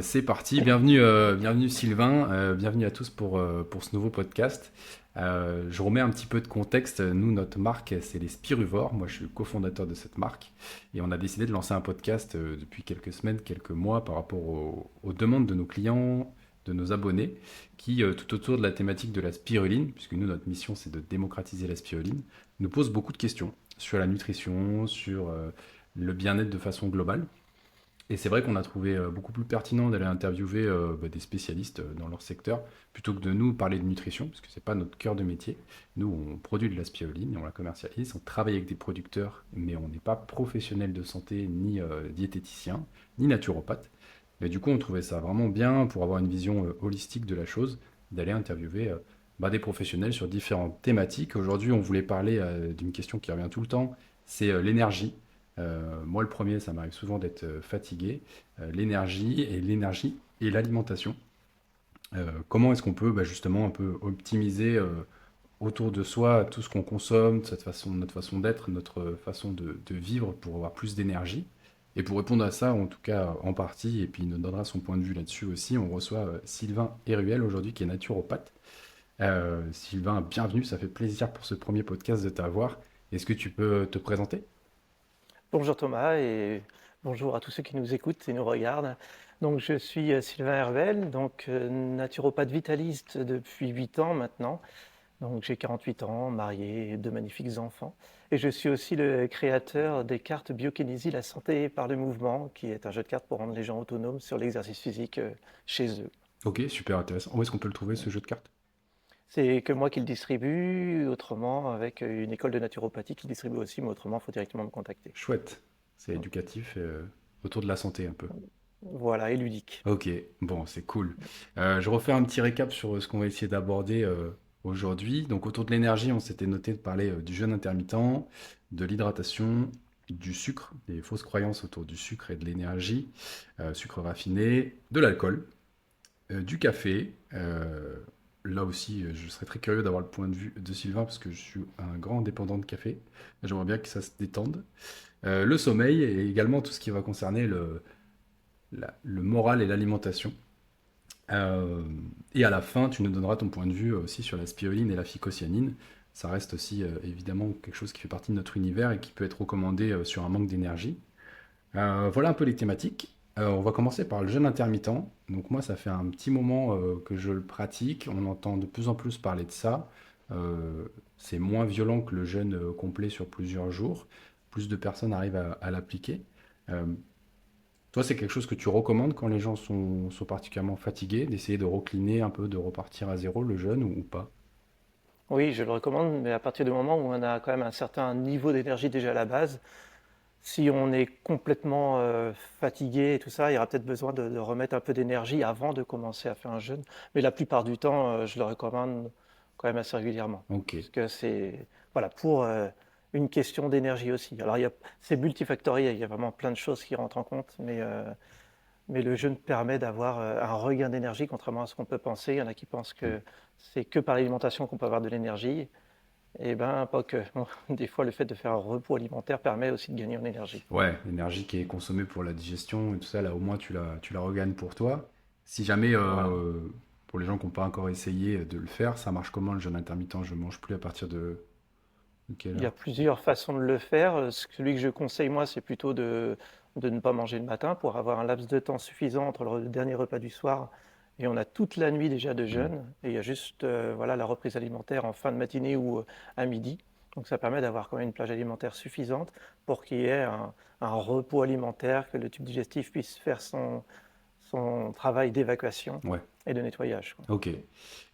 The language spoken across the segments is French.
C'est parti, bienvenue Sylvain, bienvenue à tous pour ce nouveau podcast. Je remets un petit peu de contexte. Nous, notre marque, c'est les Spiruvores. Moi, je suis cofondateur de cette marque et on a décidé de lancer un podcast depuis quelques semaines, quelques mois par rapport aux demandes de nos clients, de nos abonnés, qui, tout autour de la thématique de la spiruline, puisque nous, notre mission, c'est de démocratiser la spiruline, nous posent beaucoup de questions sur la nutrition, sur le bien-être de façon globale. Et c'est vrai qu'on a trouvé beaucoup plus pertinent d'aller interviewer des spécialistes dans leur secteur plutôt que de nous parler de nutrition, parce que c'est pas notre cœur de métier. Nous, on produit de la spiruline, on la commercialise, on travaille avec des producteurs, mais on n'est pas professionnel de santé, ni diététicien, ni naturopathe. Mais du coup, on trouvait ça vraiment bien pour avoir une vision holistique de la chose, d'aller interviewer des professionnels sur différentes thématiques. Aujourd'hui, on voulait parler d'une question qui revient tout le temps, c'est l'énergie. Moi, le premier, ça m'arrive souvent d'être fatigué. L'énergie et l'alimentation. Comment est-ce qu'on peut justement un peu optimiser autour de soi tout ce qu'on consomme, notre façon d'être, notre façon de vivre pour avoir plus d'énergie. Et pour répondre à ça, en tout cas en partie, et puis il nous donnera son point de vue là-dessus aussi, on reçoit Sylvain Héruel aujourd'hui qui est naturopathe. Sylvain, bienvenue, ça fait plaisir pour ce premier podcast de t'avoir. Est-ce que tu peux te présenter? Bonjour Thomas et bonjour à tous ceux qui nous écoutent et nous regardent. Donc je suis Sylvain Hervel, naturopathe vitaliste depuis 8 ans maintenant. Donc j'ai 48 ans, marié, et deux magnifiques enfants. Et je suis aussi le créateur des cartes Biokinésie, la santé par le mouvement, qui est un jeu de cartes pour rendre les gens autonomes sur l'exercice physique chez eux. Ok, super intéressant. Où est-ce qu'on peut le trouver ce jeu de cartes? C'est que moi qui le distribue, autrement avec une école de naturopathie qui le distribue aussi, mais autrement il faut directement me contacter. Chouette. C'est éducatif autour de la santé un peu. Voilà, et ludique. Ok, bon, c'est cool. Je refais un petit récap sur ce qu'on va essayer d'aborder aujourd'hui. Donc autour de l'énergie, on s'était noté de parler du jeûne intermittent, de l'hydratation, du sucre, des fausses croyances autour du sucre et de l'énergie, sucre raffiné, de l'alcool, du café. Là aussi, je serais très curieux d'avoir le point de vue de Sylvain parce que je suis un grand dépendant de café. J'aimerais bien que ça se détende. Le sommeil et également tout ce qui va concerner le moral et l'alimentation. Euh, et à la fin, tu nous donneras ton point de vue aussi sur la spiruline et la phycocyanine. Ça reste aussi évidemment quelque chose qui fait partie de notre univers et qui peut être recommandé sur un manque d'énergie. Voilà un peu les thématiques. On va commencer par le jeûne intermittent. Donc moi, ça fait un petit moment que je le pratique. On entend de plus en plus parler de ça. C'est moins violent que le jeûne complet sur plusieurs jours. Plus de personnes arrivent à l'appliquer. Euh, Toi, c'est quelque chose que tu recommandes quand les gens sont particulièrement fatigués, d'essayer de recliner un peu, de repartir à zéro le jeûne ou pas? Oui, je le recommande, mais à partir du moment où on a quand même un certain niveau d'énergie déjà à la base, si on est complètement fatigué et tout ça, il y aura peut-être besoin de remettre un peu d'énergie avant de commencer à faire un jeûne. Mais la plupart du temps, je le recommande quand même assez régulièrement. Ok. Parce que c'est voilà, pour une question d'énergie aussi. Alors, c'est multifactoriel, il y a vraiment plein de choses qui rentrent en compte, mais le jeûne permet d'avoir un regain d'énergie, contrairement à ce qu'on peut penser. Il y en a qui pensent Mm. que c'est que par l'alimentation qu'on peut avoir de l'énergie. Eh bien, pas que. Bon, des fois, le fait de faire un repos alimentaire permet aussi de gagner en énergie. Ouais, l'énergie qui est consommée pour la digestion et tout ça, là au moins tu la regagnes pour toi. Si jamais, Voilà. pour les gens qui n'ont pas encore essayé de le faire, ça marche comment le jeûne intermittent? Je mange plus à partir de quelle Il y a heure? plusieurs façons de le faire. Celui que je conseille, moi, c'est plutôt de ne pas manger le matin pour avoir un laps de temps suffisant entre le dernier repas du soir et on a toute la nuit déjà de Mm. jeûne. Et il y a juste voilà, la reprise alimentaire en fin de matinée ou à midi. Donc ça permet d'avoir quand même une plage alimentaire suffisante pour qu'il y ait un repos alimentaire, que le tube digestif puisse faire son travail d'évacuation Ouais, et de nettoyage, quoi. ok.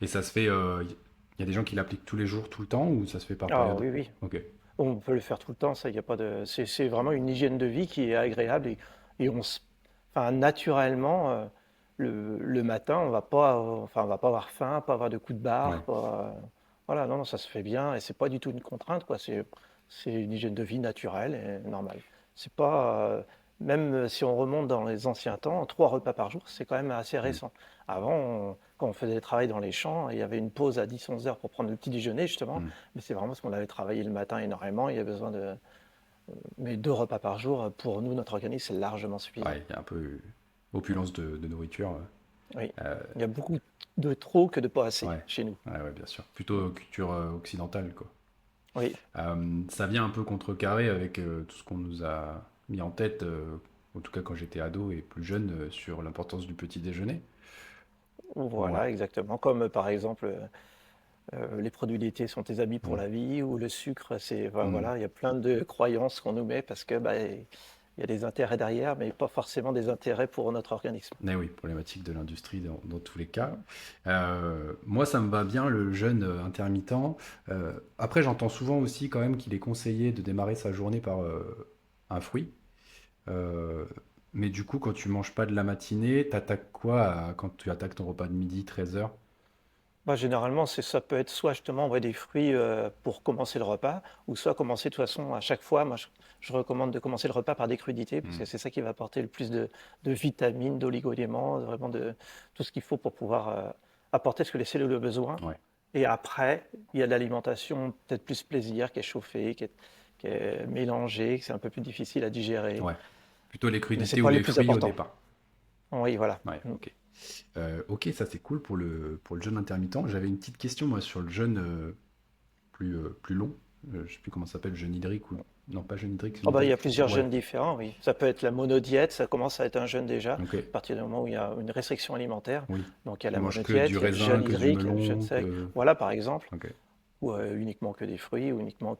Et ça se fait, il y a des gens qui l'appliquent tous les jours, tout le temps, ou ça se fait par Ah période? oui, oui. Ok. On peut le faire tout le temps, ça, il y a pas de. C'est vraiment une hygiène de vie qui est agréable et enfin, naturellement, le matin, on va pas, enfin, on va pas avoir faim, pas avoir de coups de Ouais. barre, voilà, non, non, ça se fait bien et c'est pas du tout une contrainte, quoi. C'est une hygiène de vie naturelle et normale. C'est pas, même si on remonte dans les anciens temps, 3 repas par jour, c'est quand même assez Mm. récent. Avant, quand on faisait des travaux dans les champs, il y avait une pause à 10-11 heures pour prendre le petit déjeuner, justement. Mm. Mais c'est vraiment parce qu'on avait travaillé le matin énormément, il y a besoin de. Mais 2 repas par jour, pour nous, notre organisme, c'est largement suffisant. Ouais, il y a un peu. opulence de nourriture. Oui. Euh, Il y a beaucoup de trop que de pas assez ouais, chez nous. ouais, bien sûr. Plutôt culture occidentale, quoi. Oui. Ça vient un peu contrecarrer avec tout ce qu'on nous a mis en tête, en tout cas quand j'étais ado et plus jeune, sur l'importance du petit déjeuner. Ouais. Voilà, exactement. Comme par exemple, les produits laitiers sont tes amis pour Mm. la vie, ou le sucre, c'est, enfin, Mm. voilà, il y a plein de croyances qu'on nous met parce que bah, il y a des intérêts derrière, mais pas forcément des intérêts pour notre organisme. Mais oui, problématique de l'industrie dans tous les cas. Moi, ça me va bien le jeûne intermittent. Après, j'entends souvent aussi quand même qu'il est conseillé de démarrer sa journée par un fruit. Euh, mais du coup, quand tu manges pas de la matinée, t'attaques quoi quand tu attaques ton repas de midi, 13h? Bah, généralement, ça peut être soit justement ouais, des fruits pour commencer le repas, ou soit commencer de toute façon à chaque fois. Moi, je recommande de commencer le repas par des crudités, parce que c'est ça qui va apporter le plus de vitamines, d'oligo-éléments, vraiment de tout ce qu'il faut pour pouvoir apporter ce que les cellules ont besoin. Ouais, Et après, il y a de l'alimentation peut-être plus plaisir, qui est chauffée, qui est mélangée, que c'est un peu plus difficile à digérer. ouais. Plutôt les Mais c'est crudités ou pas les les plus fruits au importants. départ. Oui, voilà. Ouais, ok. Ok, ça c'est cool pour le jeûne intermittent. J'avais une petite question moi sur le jeûne plus long. Je sais plus comment ça s'appelle, jeûne hydrique ou... Non, pas jeûne hydrique, Oh bah, il y hydrique. a plusieurs Ouais, jeûnes différents, oui. Ça peut être la monodiète, ça commence à être un jeûne déjà, à ok, partir du moment où il y a une restriction alimentaire. oui. Donc il y a Tu la manges que du monodiète, il y a le raisin, jeûne que du hydrique, il y a le jeûne melon, sec. que... Voilà, par exemple. Ok, Ou uniquement que des fruits, ou uniquement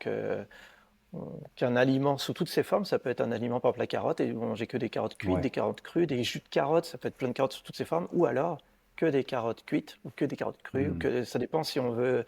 qu'un aliment sous toutes ses formes. Ça peut être un aliment, par exemple la carotte, et vous mangez que des carottes cuites, ouais. des carottes crues, des jus de carottes, ça peut être plein de carottes sous toutes ses formes. Ou alors que des carottes cuites, ou que des carottes crues, Hmm. ça dépend si on veut.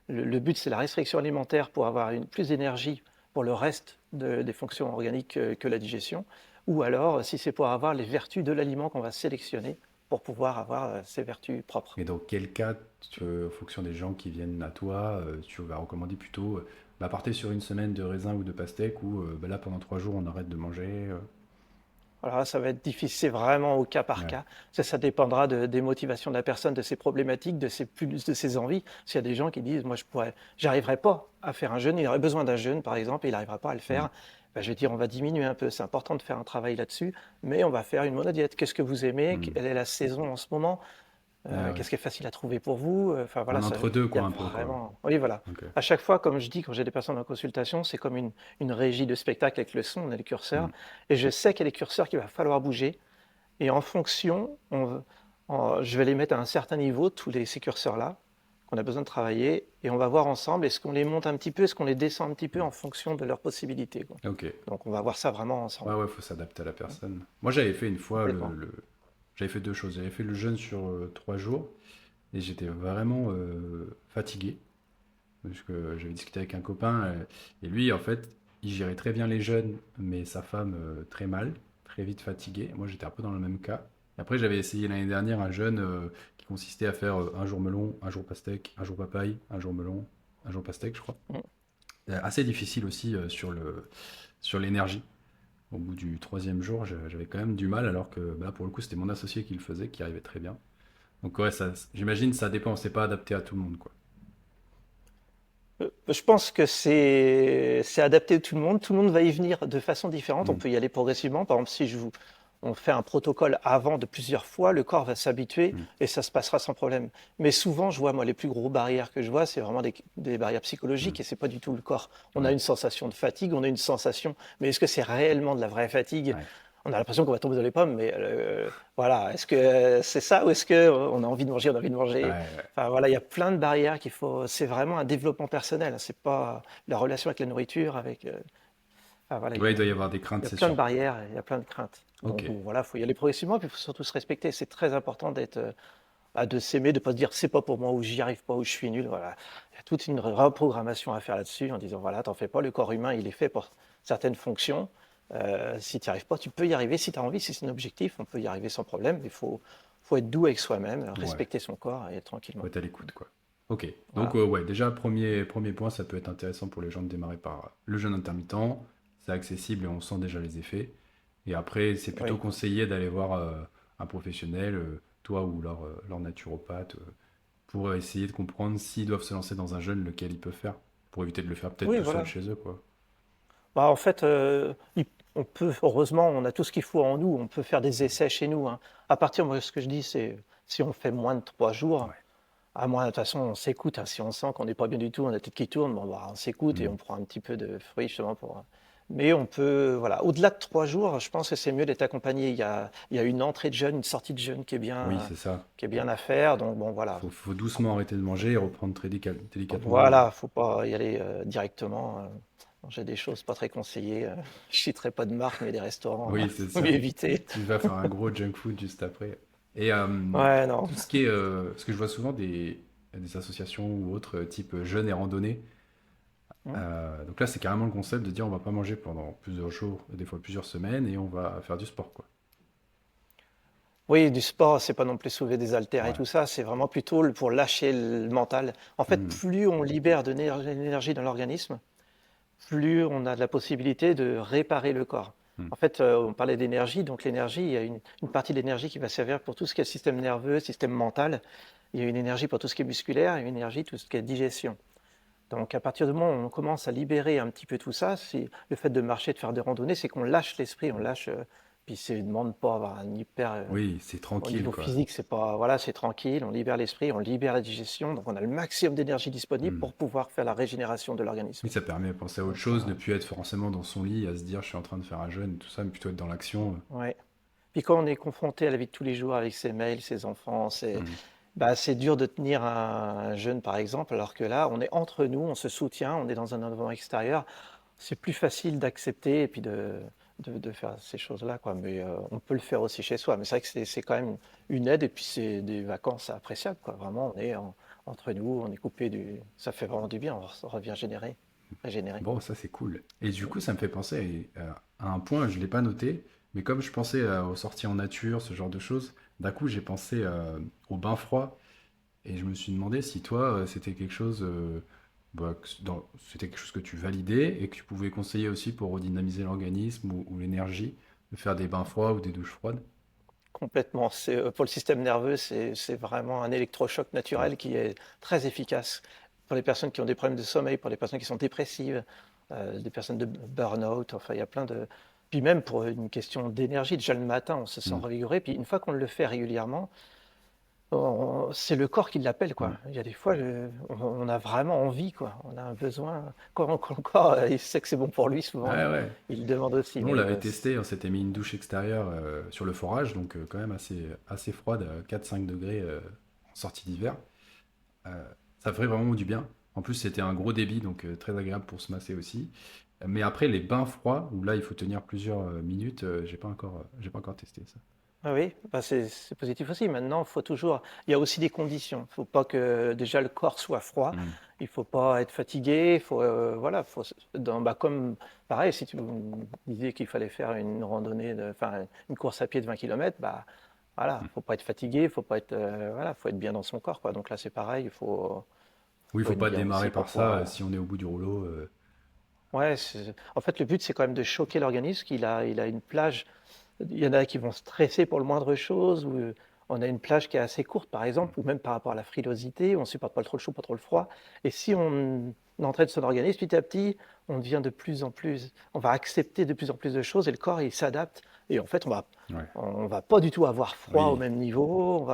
Le but, c'est la restriction alimentaire pour avoir plus d'énergie pour le reste des fonctions organiques que la digestion, ou alors si c'est pour avoir les vertus de l'aliment qu'on va sélectionner pour pouvoir avoir ses vertus propres. Mais dans quel cas, en fonction des gens qui viennent à toi, tu vas recommander plutôt, bah, partez sur une semaine de raisin ou de pastèque ou bah, là pendant 3 jours on arrête de manger. Alors ça va être difficile, c'est vraiment au cas par Ouais. cas. Ça dépendra des motivations de la personne, de ses problématiques, de ses envies. S'il y a des gens qui disent, moi j'arriverai pas à faire un jeûne, il aurait besoin d'un jeûne par exemple, et il n'arrivera pas à le Hmm. faire, ben, je vais dire on va diminuer un peu. C'est important de faire un travail là-dessus, mais on va faire une monodiète. Qu'est-ce que vous aimez? Hmm. Quelle est la saison en ce moment? Ah ouais. Qu'est-ce qui est facile à trouver pour vous? Enfin voilà, Un entre-deux il y a quoi un peu quoi. vraiment. Oui, voilà. Ok. À chaque fois, comme je dis, quand j'ai des personnes en consultation, c'est comme une régie de spectacle avec le son, on a les curseurs, Hmm. et je sais qu'il y a les curseurs qu'il va falloir bouger. Et en fonction, je vais les mettre à un certain niveau, ces curseurs-là, qu'on a besoin de travailler, et on va voir ensemble, est-ce qu'on les monte un petit peu, est-ce qu'on les descend un petit peu Hmm. en fonction de leurs possibilités, quoi. Ok. Donc on va voir ça vraiment Ouais, ensemble. ouais, faut s'adapter à la personne. Moi, j'avais fait une fois Complètement. J'avais fait deux choses. J'avais fait le jeûne sur 3 jours et j'étais vraiment fatigué. Parce que j'avais discuté avec un copain et lui, en fait, il gérait très bien les jeûnes, mais sa femme très mal, très vite fatiguée. Moi, j'étais un peu dans le même cas. Et après, j'avais essayé l'année dernière un jeûne qui consistait à faire un jour melon, un jour pastèque, un jour papaye, un jour melon, un jour pastèque, je crois. Mm. Assez difficile aussi sur l'énergie. Au bout du troisième jour, j'avais quand même du mal, alors que bah, pour le coup, c'était mon associé qui le faisait, qui arrivait très bien. Donc ouais, j'imagine ça dépend, c'est pas adapté à tout le monde, quoi. Je pense que c'est adapté à tout le monde. Tout le monde va y venir de façon différente. On Mm. peut y aller progressivement. Par exemple, si on fait un protocole avant de plusieurs fois, le corps va s'habituer Mm. et ça se passera sans problème. Mais souvent, je vois, moi, les plus gros barrières que je vois, c'est vraiment des barrières Mm. psychologiques et c'est pas du tout le corps. On a Ouais, une sensation de fatigue, on a une sensation, mais est-ce que c'est réellement de la vraie fatigue? ouais, On a l'impression qu'on va tomber dans les pommes, mais voilà, est-ce que c'est ça ou est-ce qu'on a envie de manger, on a envie de ouais, manger? ouais. Enfin voilà, il y a plein de barrières qu'il faut. C'est vraiment un développement personnel, hein. C'est pas la relation avec la nourriture, avec. Enfin, voilà, Ouais, il doit y avoir des craintes, il y a c'est plein de sûr. barrières, il y a plein de craintes. Ok. Donc bon, voilà, faut y aller progressivement, puis il faut surtout se respecter. C'est très important de s'aimer, de pas se dire c'est pas pour moi ou j'y arrive pas ou je suis nul. Voilà, il y a toute une reprogrammation à faire là-dessus en disant voilà, t'en fais pas. Le corps humain, il est fait pour certaines fonctions. Si tu n'y arrives pas, tu peux y arriver si tu as envie, si c'est un objectif, on peut y arriver sans problème. Mais faut être doux avec soi-même, Ouais, respecter son corps et être faut tranquillement. être à l'écoute, quoi. Ok. Donc Voilà. ouais, déjà premier point, ça peut être intéressant pour les gens de démarrer par le jeûne intermittent. C'est accessible et on sent déjà les effets. Et après, c'est plutôt Oui. conseillé d'aller voir un professionnel, toi ou leur naturopathe, pour essayer de comprendre s'ils doivent se lancer dans un jeûne, lequel ils peuvent faire, pour éviter de le faire peut-être Oui, tout seul voilà. chez eux, quoi. Bah, en fait, on peut, heureusement, on a tout ce qu'il faut en nous, on peut faire des essais chez nous, hein. À partir, moi, ce que je dis, c'est si on fait moins de 3 jours, Ouais. à moins, de toute façon, on s'écoute, hein. Si on sent qu'on n'est pas bien du tout, on a la tête qui tourne, bon, bah, on s'écoute et Mm. on prend un petit peu de fruits justement pour. Mais on peut, voilà, au-delà de 3 jours, je pense que c'est mieux d'être accompagné. Il y a une entrée de jeûne, une sortie de jeûne Oui, c'est ça. qui est bien à faire. Donc bon, voilà. Faut doucement arrêter de manger et reprendre très délicatement. Voilà, faut pas y aller directement. Manger des choses pas très conseillées. Je citerai pas de marque, mais des restaurants, Oui, c'est faut mieux ça. éviter. Tu vas faire un gros junk food juste après. Et Ouais, non. tout ce qui est, ce que je vois souvent des associations ou autres, type jeûne et randonnée. Hmm. Donc là, c'est carrément le concept de dire on va pas manger pendant plusieurs jours, des fois plusieurs semaines, et on va faire du sport, quoi. Oui, du sport, c'est pas non plus soulever des haltères et Ouais. tout ça, c'est vraiment plutôt pour lâcher le mental. En fait, Hmm. plus on libère de l'énergie dans l'organisme, plus on a de la possibilité de réparer le corps. Hmm. En fait, on parlait d'énergie, donc l'énergie, il y a une partie de l'énergie qui va servir pour tout ce qui est système nerveux, système mental. Il y a une énergie pour tout ce qui est musculaire, et une énergie pour tout ce qui est digestion. Donc à partir du moment où on commence à libérer un petit peu tout ça, c'est le fait de marcher, de faire des randonnées, c'est qu'on lâche l'esprit, on lâche. Puis ça ne demande pas avoir un hyper. Oui, c'est Au tranquille, niveau quoi. physique, c'est pas, voilà, c'est tranquille, on libère l'esprit, on libère la digestion, donc on a le maximum d'énergie disponible Hmm. pour pouvoir faire la régénération de Oui, l'organisme. ça permet de penser à autre Donc, chose, ne plus être forcément dans son lit, à se dire je suis en train de faire un jeûne et tout ça, mais plutôt être dans l'action. ouais. Puis quand on est confronté à la vie de tous les jours avec ses mails, ses enfants, Hmm. bah, c'est dur de tenir un jeûne par exemple, alors que là, on est entre nous, on se soutient, on est dans un environnement extérieur. C'est plus facile d'accepter et puis de faire ces choses-là, quoi. Mais on peut le faire aussi chez soi. Mais c'est vrai que c'est quand même une aide et puis c'est des vacances appréciables, quoi. Vraiment, on est entre nous, on est coupé du. Ça fait vraiment du bien, on revient régénéré. Bon, ça c'est cool. Et du coup, ça me fait penser à un point, je ne l'ai pas noté, mais comme je pensais aux sorties en nature, ce genre de choses, d'un coup j'ai pensé au bain froid. Et je me suis demandé si toi, c'était quelque chose, c'était quelque chose que tu validais et que tu pouvais conseiller aussi pour redynamiser l'organisme ou l'énergie, de faire des bains froids ou des douches froides. Complètement. Pour le système nerveux, c'est vraiment un électrochoc Mm. naturel qui est très efficace pour les personnes qui ont des problèmes de sommeil, pour les personnes qui sont dépressives, des personnes de burn-out. Enfin, il y a plein de. Puis même pour une question d'énergie, déjà le matin, on se sent Mm. revigoré. Puis une fois qu'on le fait régulièrement, c'est le corps qui l'appelle, quoi. Ouais. Il y a des fois, on a vraiment envie, quoi. On a un besoin. Quand le corps, il sait que c'est bon pour lui, souvent, Ouais, ouais. il le demande aussi. Nous, on Mais l'avait testé, on s'était mis une douche extérieure sur le forage, donc quand même assez froide, 4-5 degrés en sortie d'hiver. Ça ferait vraiment du bien. En plus, c'était un gros débit, donc très agréable pour se masser aussi. Mais après, les bains froids, où là, il faut tenir plusieurs minutes, j'ai pas encore testé ça. ah oui, bah c'est positif aussi. Maintenant, faut toujours. Il y a aussi des conditions. Il faut pas que déjà le corps soit froid. Hmm. Il faut pas être fatigué. Il faut voilà. Bah, comme pareil, si tu me disais qu'il fallait faire une randonnée, enfin une course à pied de 20 km, bah voilà, faut pas être fatigué. Faut pas être voilà, faut être bien dans son corps, quoi. Donc là, c'est pareil. Oui, il Faut faut être pas bien démarrer aussi pour par ça pouvoir. si on est au bout du rouleau. Ouais. En fait, le but, c'est quand même de choquer l'organisme. Il a une plage. Il y en a qui vont stresser pour le moindre chose, ou on a une plage qui est assez courte, par exemple, ou même par rapport à la frilosité, on ne supporte pas trop le chaud, pas trop le froid. Et si on entraîne son organisme petit à petit, on devient de plus en plus, on va accepter de plus en plus de choses et le corps, il s'adapte. Et en fait, Ouais. on va pas du tout avoir froid au Oui. même niveau,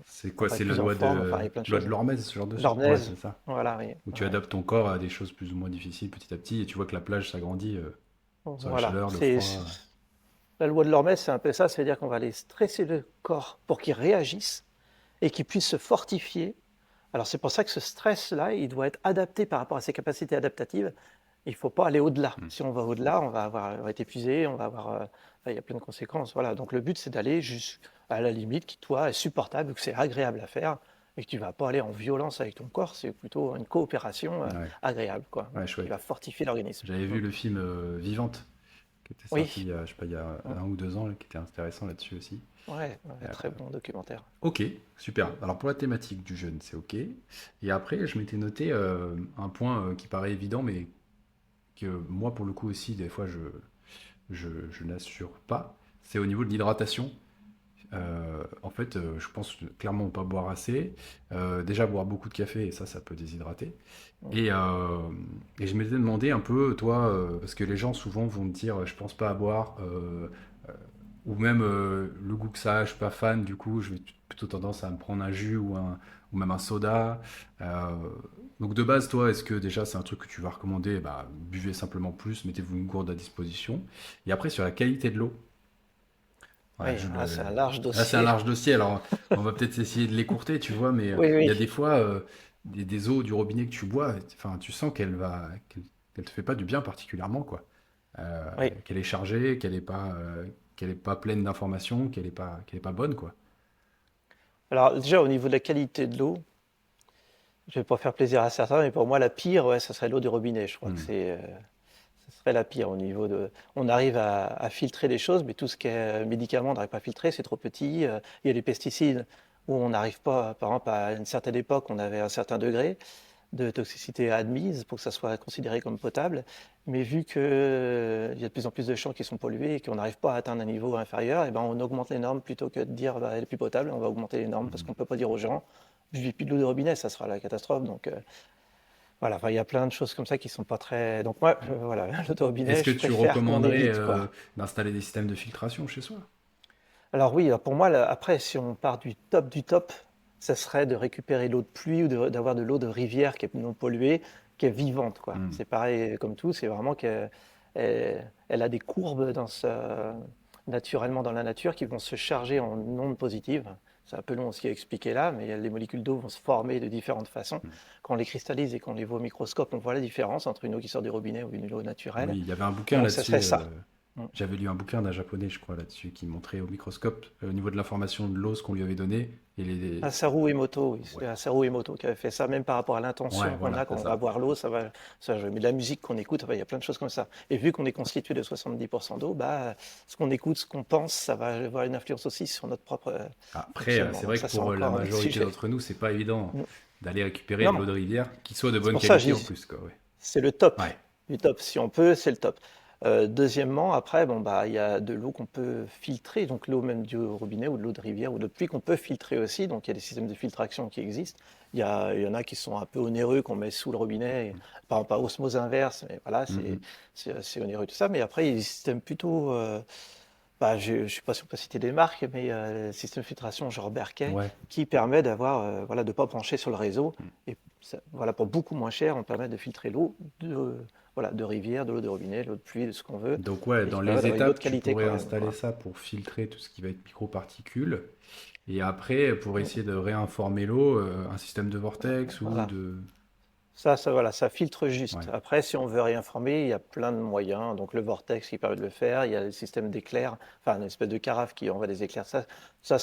C'est on quoi? va C'est être la plus en loi forme, enfin, il y de a plein de loi de choses. l'Hormèse, ce genre de choses. Ouais, L'ornèse, c'est ça. voilà, oui. Où tu Ouais. adaptes ton corps à des choses plus ou moins difficiles petit à petit et tu vois que la plage s'agrandit sur la Voilà, chaleur, le froid. la loi de l'Hormèse, c'est un peu ça, c'est-à-dire qu'on va aller stresser le corps pour qu'il réagisse et qu'il puisse se fortifier. Alors c'est pour ça que ce stress-là, il doit être adapté par rapport à ses capacités adaptatives. Il ne faut pas aller au-delà. Hmm. Si on va au-delà, on va être épuisé, on va avoir, il y a plein de conséquences. Voilà. Donc le but, c'est d'aller juste à la limite qui, toi, est supportable, que c'est agréable à faire, et que tu ne vas pas aller en violence avec ton corps. C'est plutôt une coopération Ouais, agréable, quoi, ouais, qui va chouette. fortifier l'organisme. J'avais vu le film Vivante, qui était sorti Oui, je sais pas, il y a 1 ou 2 ans, là, qui était intéressant là-dessus aussi. ouais, Euh, ouais, très bon documentaire. ok, super. Alors pour la thématique du jeûne, c'est ok. Et après, je m'étais noté un point qui paraît évident, mais que moi, pour le coup aussi, des fois, je n'assure pas. C'est au niveau de l'hydratation. En fait, je pense clairement pas boire assez. Déjà boire beaucoup de café, et ça peut déshydrater. Mm. Et je m'étais demandé un peu, toi, parce que les gens souvent vont me dire, je pense pas à boire, euh, ou même le goût que ça a, je suis pas fan, du coup, je vais plutôt tendance à me prendre un jus ou même un soda. Euh, donc de base, toi, est-ce que déjà c'est un truc que tu vas recommander? Bah, buvez simplement plus, mettez-vous une gourde à disposition. Et après, sur la qualité de l'eau. Ouais, Oui, c'est un large là, c'est un dossier. large dossier, alors on va peut-être essayer de l'écourter, tu vois, mais Oui, il y oui, a des fois des eaux du robinet que tu bois, enfin, tu sens qu'elle te fait pas du bien particulièrement, quoi. oui. Qu'elle est chargée, qu'elle est pas pleine d'informations, qu'elle est pas bonne, quoi. Alors déjà au niveau de la qualité de l'eau, je vais pas faire plaisir à certains, mais pour moi la pire, ouais, ça serait l'eau du robinet. Je crois que Hmm. ce serait la pire au niveau de. On arrive à filtrer les choses, mais tout ce qui est médicaments, on n'arrive pas à filtrer, c'est trop petit. Il y a les pesticides où on n'arrive pas, par exemple, à une certaine époque, on avait un certain degré de toxicité admise pour que ça soit considéré comme potable. Mais vu qu'il il y a de plus en plus de champs qui sont pollués et qu'on n'arrive pas à atteindre un niveau inférieur, et ben on augmente les normes plutôt que de dire bah, elle est plus potable, on va augmenter les normes parce qu'on ne peut pas dire aux gens je vis plus de l'eau de robinet, ça sera la catastrophe. Donc voilà, enfin, il y a plein de choses comme ça qui sont pas très. Donc moi, voilà, l'eau de robinet, Est-ce que je tu préfère qu'on recommanderais évite quoi. d'installer des systèmes de filtration chez soi? Alors oui, pour moi, après, si on part du top, ça serait de récupérer l'eau de pluie ou d'avoir de l'eau de rivière qui est non polluée, qui est vivante, quoi. Hmm. C'est pareil comme tout, c'est vraiment qu'elle elle a des courbes naturellement dans la nature qui vont se charger en ondes positives. C'est un peu long aussi à expliquer là, mais les molécules d'eau vont se former de différentes façons. Hmm. Quand on les cristallise et qu'on les voit au microscope, on voit la différence entre une eau qui sort du robinet ou une eau naturelle. Oui, il y avait un bouquin Donc ça serait là-dessus. ça. Mm. J'avais lu un bouquin d'un japonais, je crois, là-dessus, qui montrait au microscope, au niveau de l'information de l'eau, ce qu'on lui avait donné. Et Saru Emoto, oui, Ouais, c'est Saru Emoto qui avait fait ça, même par rapport à ouais, l'intention qu'on voilà, a c'est quand on va ça. boire l'eau, ça jouer. Mais de la musique qu'on écoute, enfin, il y a plein de choses comme ça. Et vu qu'on est constitué de 70% d'eau, bah, ce qu'on écoute, ce qu'on pense, ça va avoir une influence aussi sur notre propre Après, fonctionnement. c'est Donc vrai que ça, c'est pour la encore un autre majorité sujet. d'entre nous, c'est pas évident Mm. d'aller récupérer de Non, l'eau de rivière qui soit de c'est bonne pour ça que je qualité en dis, plus, quoi, ouais. c'est le top Ouais. du top. Si on peut, c'est le top. Deuxièmement, après, bon, bah, il y a de l'eau qu'on peut filtrer, donc l'eau même du robinet ou de l'eau de rivière ou de pluie qu'on peut filtrer aussi. Donc il y a des systèmes de filtration qui existent. Il y en a qui sont un peu onéreux, qu'on met sous le robinet, par exemple à osmose inverse, mais voilà, Mhm. c'est onéreux tout ça. Mais après, il y a des systèmes plutôt. Bah, je ne sais pas si on peut citer des marques, mais système de filtration genre Berkey Ouais. qui permet d'avoir, voilà, de ne pas brancher sur le réseau. Mm. Et voilà, pour beaucoup moins cher, on permet de filtrer l'eau voilà, de rivière, de l'eau de robinet, de l'eau de pluie, de ce qu'on veut, Donc, ouais, et dans qui permet les d'avoir une étapes, autre tu qualité pourrais quand même, installer quoi. ça pour filtrer tout ce qui va être microparticules. Et après, pour essayer de réinformer l'eau, un système de vortex ou Voilà. de... Voilà, ça filtre juste. Ouais. Après, si on veut réinformer, il y a plein de moyens. Donc, le vortex qui permet de le faire. Il y a le système d'éclairs, enfin, une espèce de carafe qui envoie des éclairs. Ça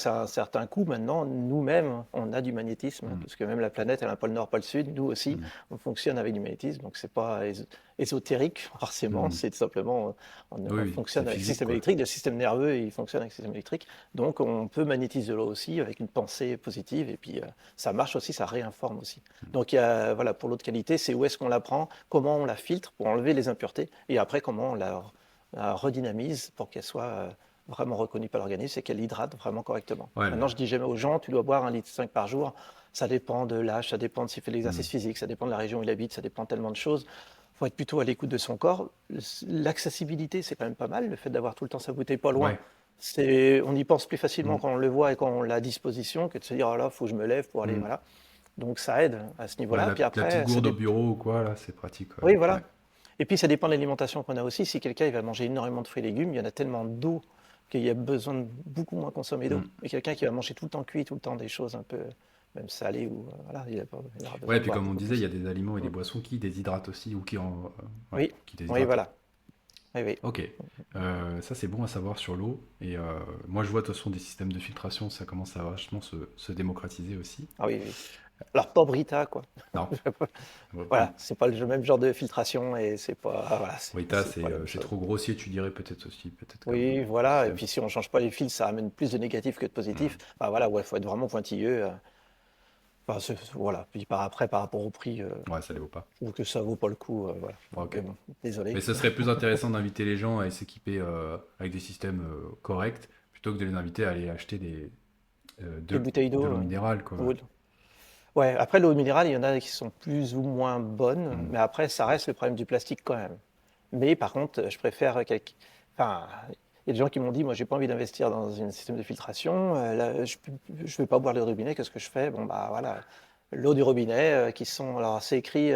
a un certain coût. Maintenant, nous-mêmes, on a du magnétisme, Mm. parce que même la planète, elle a un pôle nord, pôle sud. Nous aussi, Mm. on fonctionne avec du magnétisme. Donc, c'est pas ésotérique, forcément. Mm. C'est tout simplement, Oui, on oui, c'est fonctionne avec le physique, système quoi. électrique. Le système nerveux, il fonctionne avec le système électrique. Donc, on peut magnétiser l'eau aussi avec une pensée positive. Et puis, ça marche aussi, ça réinforme aussi. Donc, voilà, pour l'eau de qualité, c'est où est-ce qu'on la prend, comment on la filtre pour enlever les impuretés, et après, comment on la redynamise pour qu'elle soit vraiment reconnue par l'organisme et qu'elle hydrate vraiment correctement. Ouais, Maintenant, je dis jamais aux gens, tu dois boire 1,5 litre par jour. Ça dépend de l'âge, ça dépend de s'il fait de mm. l'exercice physique, ça dépend de la région où il habite, ça dépend tellement de choses. Il faut être plutôt à l'écoute de son corps. L'accessibilité, c'est quand même pas mal, le fait d'avoir tout le temps sa bouteille pas loin. Ouais. On y pense plus facilement Mm. quand on le voit et quand on l'a à disposition que de se dire, oh là, il faut que je me lève pour aller, Mm. voilà. Donc ça aide à ce Ouais, niveau-là. Puis la petite après, gourde au bureau ou quoi, là, c'est pratique, ouais. oui, Ouais. voilà. Et puis ça dépend de l'alimentation qu'on a aussi. Si quelqu'un il va manger énormément de fruits et légumes, il y en a tellement d'eau qu'il y a besoin de beaucoup moins consommer d'eau. Mm. Et quelqu'un qui va manger tout le temps cuit, tout le temps des choses un peu même salées, ou voilà, il aura Ouais, besoin et de puis boire comme on beaucoup disait, il y plus. a des aliments et Mm. des boissons qui déshydratent aussi, ou ouais, Oui, qui oui, déshydratent. voilà. Oui, oui. Ok. Ça c'est bon à savoir sur l'eau. Et moi je vois de toute façon des systèmes de filtration, ça commence à vachement se démocratiser aussi. Ah oui, oui. Alors pas Brita, quoi. Non. Ouais, Voilà, c'est pas le même genre de filtration et c'est pas, voilà, Weta, c'est pas la même c'est chose. trop grossier, tu dirais peut-être aussi, peut-être comme Oui, voilà. Et système. puis si on change pas les fils, ça amène plus de négatifs que de Hmm. positifs. Enfin, voilà, ouais, faut être vraiment pointilleux. Enfin, voilà. Puis par après, par rapport au prix, Ouais, ça les vaut pas. je trouve que ça vaut pas le coup. Voilà. Ok. Mais bon, désolé. Mais ce serait plus intéressant d'inviter les gens à s'équiper avec des systèmes corrects plutôt que de les inviter à aller acheter Des bouteilles de d'eau. l'eau minérale, quoi. Ou- Ouais, après l'eau minérale, il y en a qui sont plus ou moins bonnes, Mm. mais après, ça reste le problème du plastique quand même. Mais par contre, je préfère quelque... Enfin, il y a des gens qui m'ont dit, moi, j'ai pas envie d'investir dans un système de filtration. Là, je vais pas boire l'eau du robinet. Qu'est-ce que je fais? Bon, bah voilà, l'eau du robinet, qui sont... Alors, c'est écrit,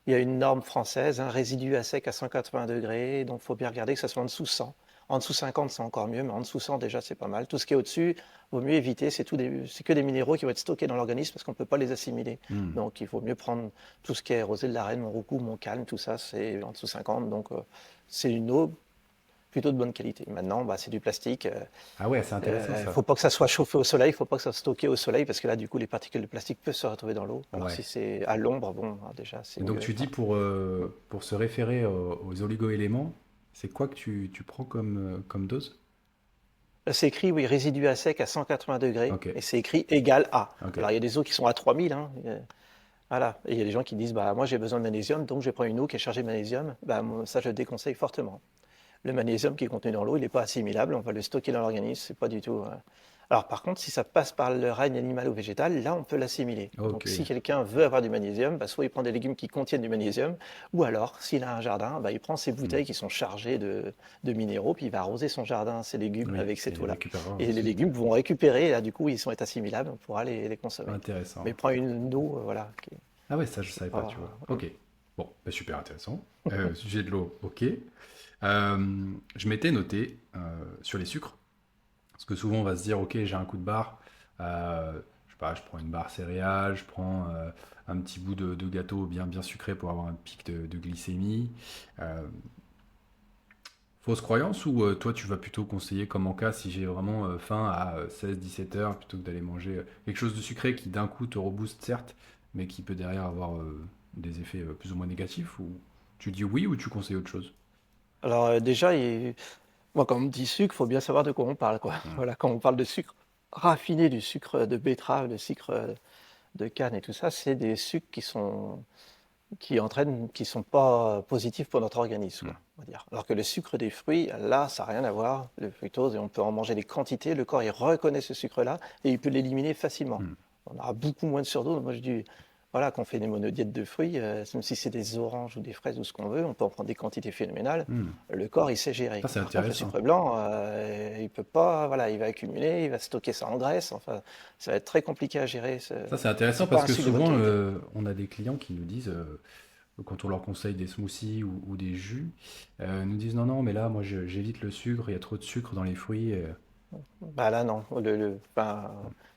il y a une norme française, un résidu à sec à 180 degrés, donc il faut bien regarder que ça soit en dessous 100. En dessous 50, c'est encore mieux, mais en dessous 100, déjà, c'est pas mal. Tout ce qui est au-dessus, vaut mieux éviter. C'est que des minéraux qui vont être stockés dans l'organisme parce qu'on ne peut pas les assimiler. Mm. Donc, il faut mieux prendre tout ce qui est rosé de la Reine, Montroucou, Montcalm, tout ça, c'est en dessous 50. Donc, c'est une eau plutôt de bonne qualité. Maintenant, bah, c'est du plastique. Ah ouais, c'est intéressant Il ne ça. faut pas que ça soit chauffé au soleil, il ne faut pas que ça soit stocké au soleil parce que là, du coup, les particules de plastique peuvent se retrouver dans l'eau. Alors, si Ouais. c'est à l'ombre, bon, déjà, c'est Et donc mieux. tu dis Enfin, pour se référer aux oligo-éléments, c'est quoi que tu prends comme dose? là, c'est écrit, oui, résidu à sec à 180 degrés Ok, et c'est écrit égal à. ok. Alors, il y a des eaux qui sont à 3000. Hein, voilà. Et il y a des gens qui disent, bah, moi, j'ai besoin de magnésium, donc je vais prendre une eau qui est chargée de magnésium. Bah, moi, ça, je le déconseille fortement. Le magnésium qui est contenu dans l'eau, il n'est pas assimilable, on va le stocker dans l'organisme, c'est pas du tout. Alors par contre, si ça passe par le règne animal ou végétal, là on peut l'assimiler. Ok. Donc si quelqu'un veut avoir du magnésium, bah, soit il prend des légumes qui contiennent du magnésium, ou alors s'il a un jardin, bah, il prend ses Hmm. bouteilles qui sont chargées de minéraux, puis il va arroser son jardin, ses légumes Oui, avec cette il eau-là. récupérera Et les aussi. légumes vont récupérer, là du coup ils sont assimilables, on pourra les consommer. Intéressant. Mais prends une eau, voilà, Ah ouais, ça je qui est savais pas, tu vois. pas... Ok. Bon, bah, super intéressant. Sujet de l'eau, ok. Je m'étais noté sur les sucres, parce que souvent on va se dire, ok, j'ai un coup de barre, je sais pas, je prends une barre céréales, je prends un petit bout de gâteau bien sucré pour avoir un pic de glycémie. Euh, Fausse croyance ou toi tu vas plutôt conseiller comme en cas si j'ai vraiment faim à 16-17 heures plutôt que d'aller manger quelque chose de sucré qui d'un coup te rebooste certes mais qui peut derrière avoir des effets plus ou moins négatifs ou tu dis oui ou tu conseilles autre chose? Alors déjà, moi, quand on me dit sucre, il faut bien savoir de quoi on parle, quoi. Hmm. Voilà, quand on parle de sucre raffiné, du sucre de betterave, le sucre de canne et tout ça, c'est des sucres qui sont pas positifs pour notre organisme, Hmm. quoi, on va dire. Alors que le sucre des fruits, là, ça n'a rien à voir. Le fructose, et on peut en manger des quantités. Le corps, il reconnaît ce sucre-là et il peut l'éliminer facilement. Hmm. On aura beaucoup moins de surdose. Moi, je dis, voilà, quand on fait des monodiètes de fruits, même si c'est des oranges ou des fraises ou ce qu'on veut, on peut en prendre des quantités phénoménales. Hmm. Le corps, il sait gérer. Ça c'est Par contre, le intéressant. sucre blanc, il peut pas, voilà, il va accumuler, il va stocker ça en graisse. Enfin, ça va être très compliqué à gérer. Ça c'est intéressant C'est pas parce un que sucre de bonne souvent qualité. on a des clients qui nous disent quand on leur conseille des smoothies ou des jus, nous disent non non mais là moi j'évite le sucre, il y a trop de sucre dans les fruits. Bah là, non.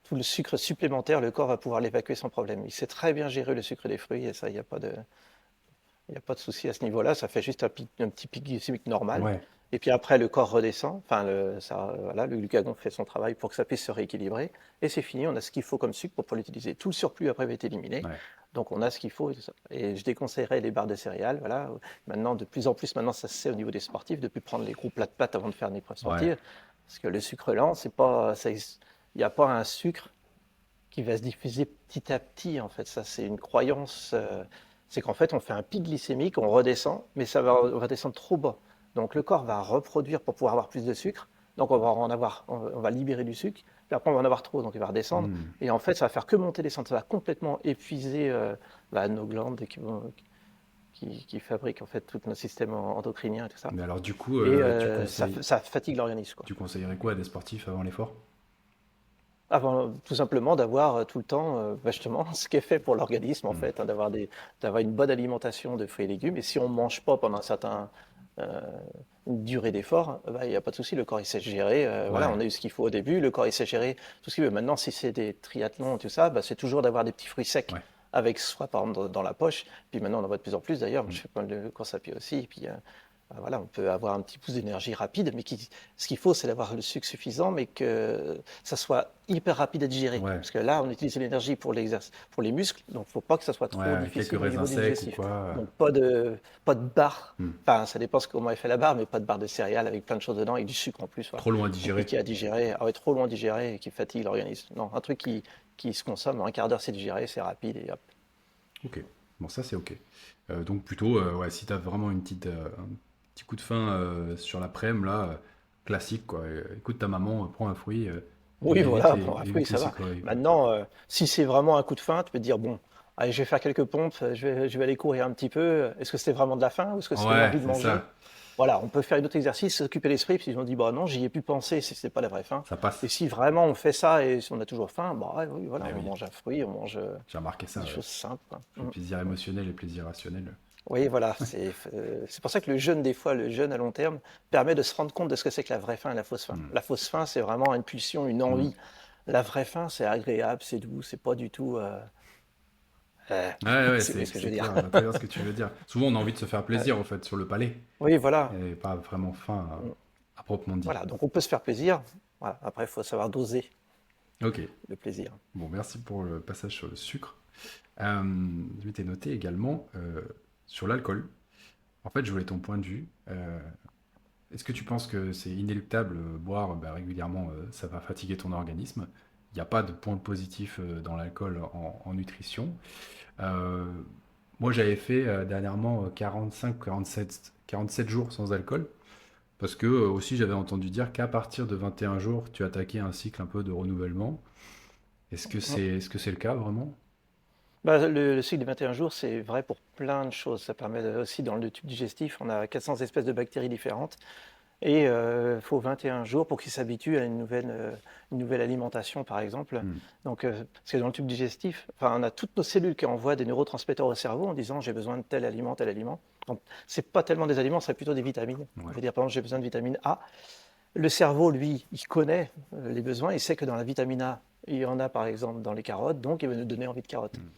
Tout le sucre supplémentaire, le corps va pouvoir l'évacuer sans problème. Il sait très bien gérer le sucre des fruits et ça, il y a pas de souci à ce niveau-là. Ça fait juste un petit pic glycémique normal. Ouais. Et puis après, le corps redescend. Enfin, voilà, le glucagon fait son travail pour que ça puisse se rééquilibrer. Et c'est fini. On a ce qu'il faut comme sucre pour pouvoir l'utiliser. Tout le surplus après va être éliminé. Ouais. Donc on a ce qu'il faut et tout ça. Et je déconseillerais les barres de céréales. Voilà. Maintenant, de plus en plus, maintenant, ça se sait au niveau des sportifs, de plus prendre les gros plats de pâtes avant de faire une épreuve Ouais. sportive. Parce que le sucre lent, c'est pas, il n'y a pas un sucre qui va se diffuser petit à petit, en fait. Ça, c'est une croyance. C'est qu'en fait, on fait un pic glycémique, on redescend, mais on va descendre trop bas. Donc le corps va reproduire pour pouvoir avoir plus de sucre. Donc on va libérer du sucre. Puis après, on va en avoir trop, donc il va redescendre. Hmm. Et en fait, ça va faire que monter, descendre. Ça va complètement épuiser nos glandes qui fabriquent en fait tout notre système endocrinien et tout ça. Mais alors du coup, Et tu ça fatigue l'organisme, quoi. tu conseillerais quoi à des sportifs avant l'effort? Avant, tout simplement d'avoir tout le temps, justement, ce qui est fait pour l'organisme, en Hmm. fait, hein, d'avoir une bonne alimentation de fruits et légumes. Et si on ne mange pas pendant euh, une durée d'effort, bah, il n'y a pas de souci, le corps il sait gérer. Voilà, Ouais. on a eu ce qu'il faut au début, le corps il sait gérer tout ce qu'il veut. Maintenant, si c'est des triathlons, tout ça, bah, c'est toujours d'avoir des petits fruits secs Ouais. avec soi, par exemple, dans la poche. Puis maintenant, on en voit de plus en plus d'ailleurs. Hmm. Je fais pas mal de course à pied aussi. Et puis, voilà, on peut avoir un petit pouce d'énergie rapide, mais ce qu'il faut, c'est d'avoir le sucre suffisant, mais que ça soit hyper rapide à digérer. Ouais. Parce que là, on utilise l'énergie pour les muscles, donc il ne faut pas que ça soit trop Ouais, quelques difficile au raisins niveau secs ou digestif. quoi. Donc pas de barre, Hmm. enfin ça dépend comment est fait la barre, mais pas de barre de céréales avec plein de choses dedans et du sucre en plus. Voilà. Trop loin à digérer. Compliqué à digérer, ah ouais, trop loin à digérer et qui fatigue l'organisme. Non, un truc qui se consomme en un quart d'heure, c'est digéré, c'est rapide et hop. Ok. Bon, ça c'est ok. Donc plutôt, ouais, si t'as vraiment un petit coup de faim sur l'après-midi, là, classique, quoi. Écoute ta maman, prends un fruit Oui, voilà, bon, et oui, évite les ça va. sucreries, quoi. Maintenant, si c'est vraiment un coup de faim, tu peux te dire, bon, allez, je vais faire quelques pompes, je vais aller courir un petit peu. Est-ce que c'était vraiment de la faim ou est-ce que c'était Ouais, l'envie de c'est manger? ça. Voilà, on peut faire un autre exercice, s'occuper l'esprit, puis ils ont dit, bah non, j'y ai plus pensé si c'est pas la vraie faim. Ça Et passe. si vraiment on fait ça et si on a toujours faim, bah ouais, oui, voilà, Eh on oui, mange un fruit, on mange j'ai remarqué ça, des ouais. choses simples, quoi. Le plaisir Mm. émotionnel et le plaisir rationnel. Oui, voilà, c'est pour ça que le jeûne, des fois, le jeûne à long terme, permet de se rendre compte de ce que c'est que la vraie faim et la fausse faim. Hmm. La fausse faim, c'est vraiment une pulsion, une Hmm. envie. La vraie faim, c'est agréable, c'est doux, c'est pas du tout. Euh, Ouais, ouais, si vous voyez ce que je c'est veux dire. clair, je vois très bien ce que tu veux dire. Souvent, on a envie de se faire plaisir, en fait, sur le palais, Oui, voilà. et pas vraiment faim Mm. à proprement dit. Voilà, donc on peut se faire plaisir. Voilà. Après, il faut savoir doser Ok, le plaisir. bon, merci pour le passage sur le sucre. Je m'étais noté également sur l'alcool. En fait, je voulais ton point de vue. Est-ce que tu penses que c'est inéluctable boire régulièrement, ça va fatiguer ton organisme? Il n'y a pas de point positif dans l'alcool en nutrition. Euh, Moi, j'avais fait dernièrement 45, 47 jours sans alcool. Parce que aussi, j'avais entendu dire qu'à partir de 21 jours, tu attaquais un cycle un peu de renouvellement. Mm. Est-ce que c'est le cas vraiment? Bah, le cycle de 21 jours, c'est vrai pour plein de choses. Ça permet aussi dans le tube digestif, on a 400 espèces de bactéries différentes. Et il faut 21 jours pour qu'ils s'habituent à une nouvelle alimentation, par exemple. Hmm. Donc, parce que dans le tube digestif, enfin, on a toutes nos cellules qui envoient des neurotransmetteurs au cerveau en disant j'ai besoin de tel aliment, tel aliment. Donc, c'est pas tellement des aliments, c'est plutôt des vitamines. On Ouais. va dire par exemple j'ai besoin de vitamine A. Le cerveau, lui, il connaît les besoins, il sait que dans la vitamine A, il y en a par exemple dans les carottes, donc il va nous donner envie de carottes. Hmm.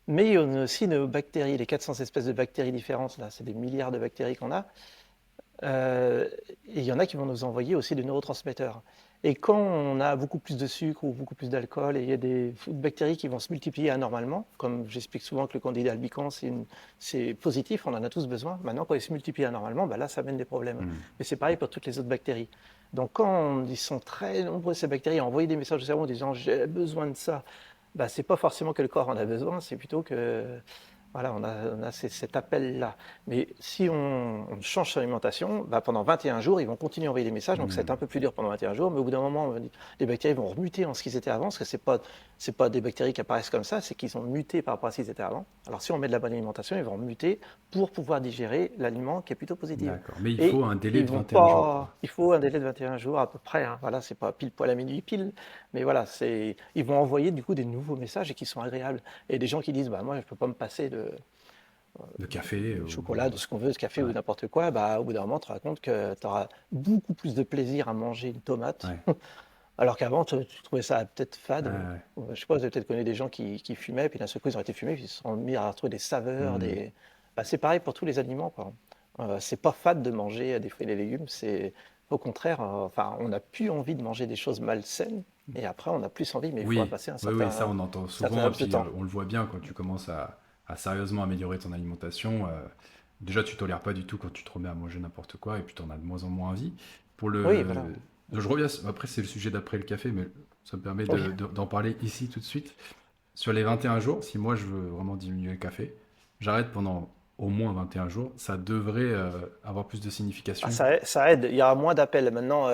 Mais on a aussi nos bactéries, les 400 espèces de bactéries différentes, là, c'est des milliards de bactéries qu'on a. Et il y en a qui vont nous envoyer aussi des neurotransmetteurs. Et quand on a beaucoup plus de sucre ou beaucoup plus d'alcool, et il y a des bactéries qui vont se multiplier anormalement, comme j'explique souvent que le candida albicans, c'est positif, on en a tous besoin. Maintenant, quand ils se multiplient anormalement, bah là, ça amène des problèmes. Hmm. Mais c'est pareil pour toutes les autres bactéries. Donc quand ils sont très nombreux, ces bactéries, à envoyer des messages au cerveau en disant j'ai besoin de ça, bah, c'est pas forcément que le corps en a besoin, c'est plutôt que voilà, on a cet appel-là. Mais si on change son alimentation, bah, pendant 21 jours, ils vont continuer à envoyer des messages, donc ça va être un Hmm. peu plus dur pendant 21 jours, mais au bout d'un moment, les bactéries vont remuter en ce qu'ils étaient avant, parce que c'est pas des bactéries qui apparaissent comme ça, c'est qu'ils sont mutés par rapport à ce qu'ils étaient avant. Alors si on met de la bonne alimentation, ils vont muter pour pouvoir digérer l'aliment qui est plutôt positif. D'accord. Mais il faut Et un délai ils de vont 21 jours, quoi. pas, il faut un délai de 21 jours à peu près, hein. Voilà, c'est pas pile poil à minuit pile, mais voilà, ils vont envoyer du coup des nouveaux messages et qui sont agréables. Et des gens qui disent, bah moi je peux pas me passer De café de ou... chocolat, de ce qu'on veut, de café ou Ouais, n'importe quoi, bah, au bout d'un moment, tu te rends compte que tu auras beaucoup plus de plaisir à manger une tomate, ouais, alors qu'avant, tu trouvais ça peut-être ouais, fade. ouais. Je sais pas, vous avez peut-être connu des gens qui fumaient, puis d'un seul coup, ils ont été fumés, puis ils se sont mis à retrouver des saveurs. Hmm. Bah, c'est pareil pour tous les aliments, quoi. C'est pas fade de manger des fruits et des légumes, c'est au contraire, enfin, on n'a plus envie de manger des choses malsaines, et après, on a plus envie, mais il faudra Oui, passer un oui, oui, ça on entend certain souvent, et laps de puis temps. on le voit bien quand tu commences à sérieusement améliorer ton alimentation. Déjà, tu tolères pas du tout quand tu te remets à manger n'importe quoi, et puis tu en as de moins en moins envie. Pour Oui, voilà. le... Je reviens, après c'est le sujet d'après le café, mais ça me permet Oui. d'en parler ici tout de suite. Sur les 21 jours, si moi je veux vraiment diminuer le café, j'arrête pendant au moins 21 jours, ça devrait avoir plus de Ah, signification. ça aide, il y aura moins d'appels. Maintenant,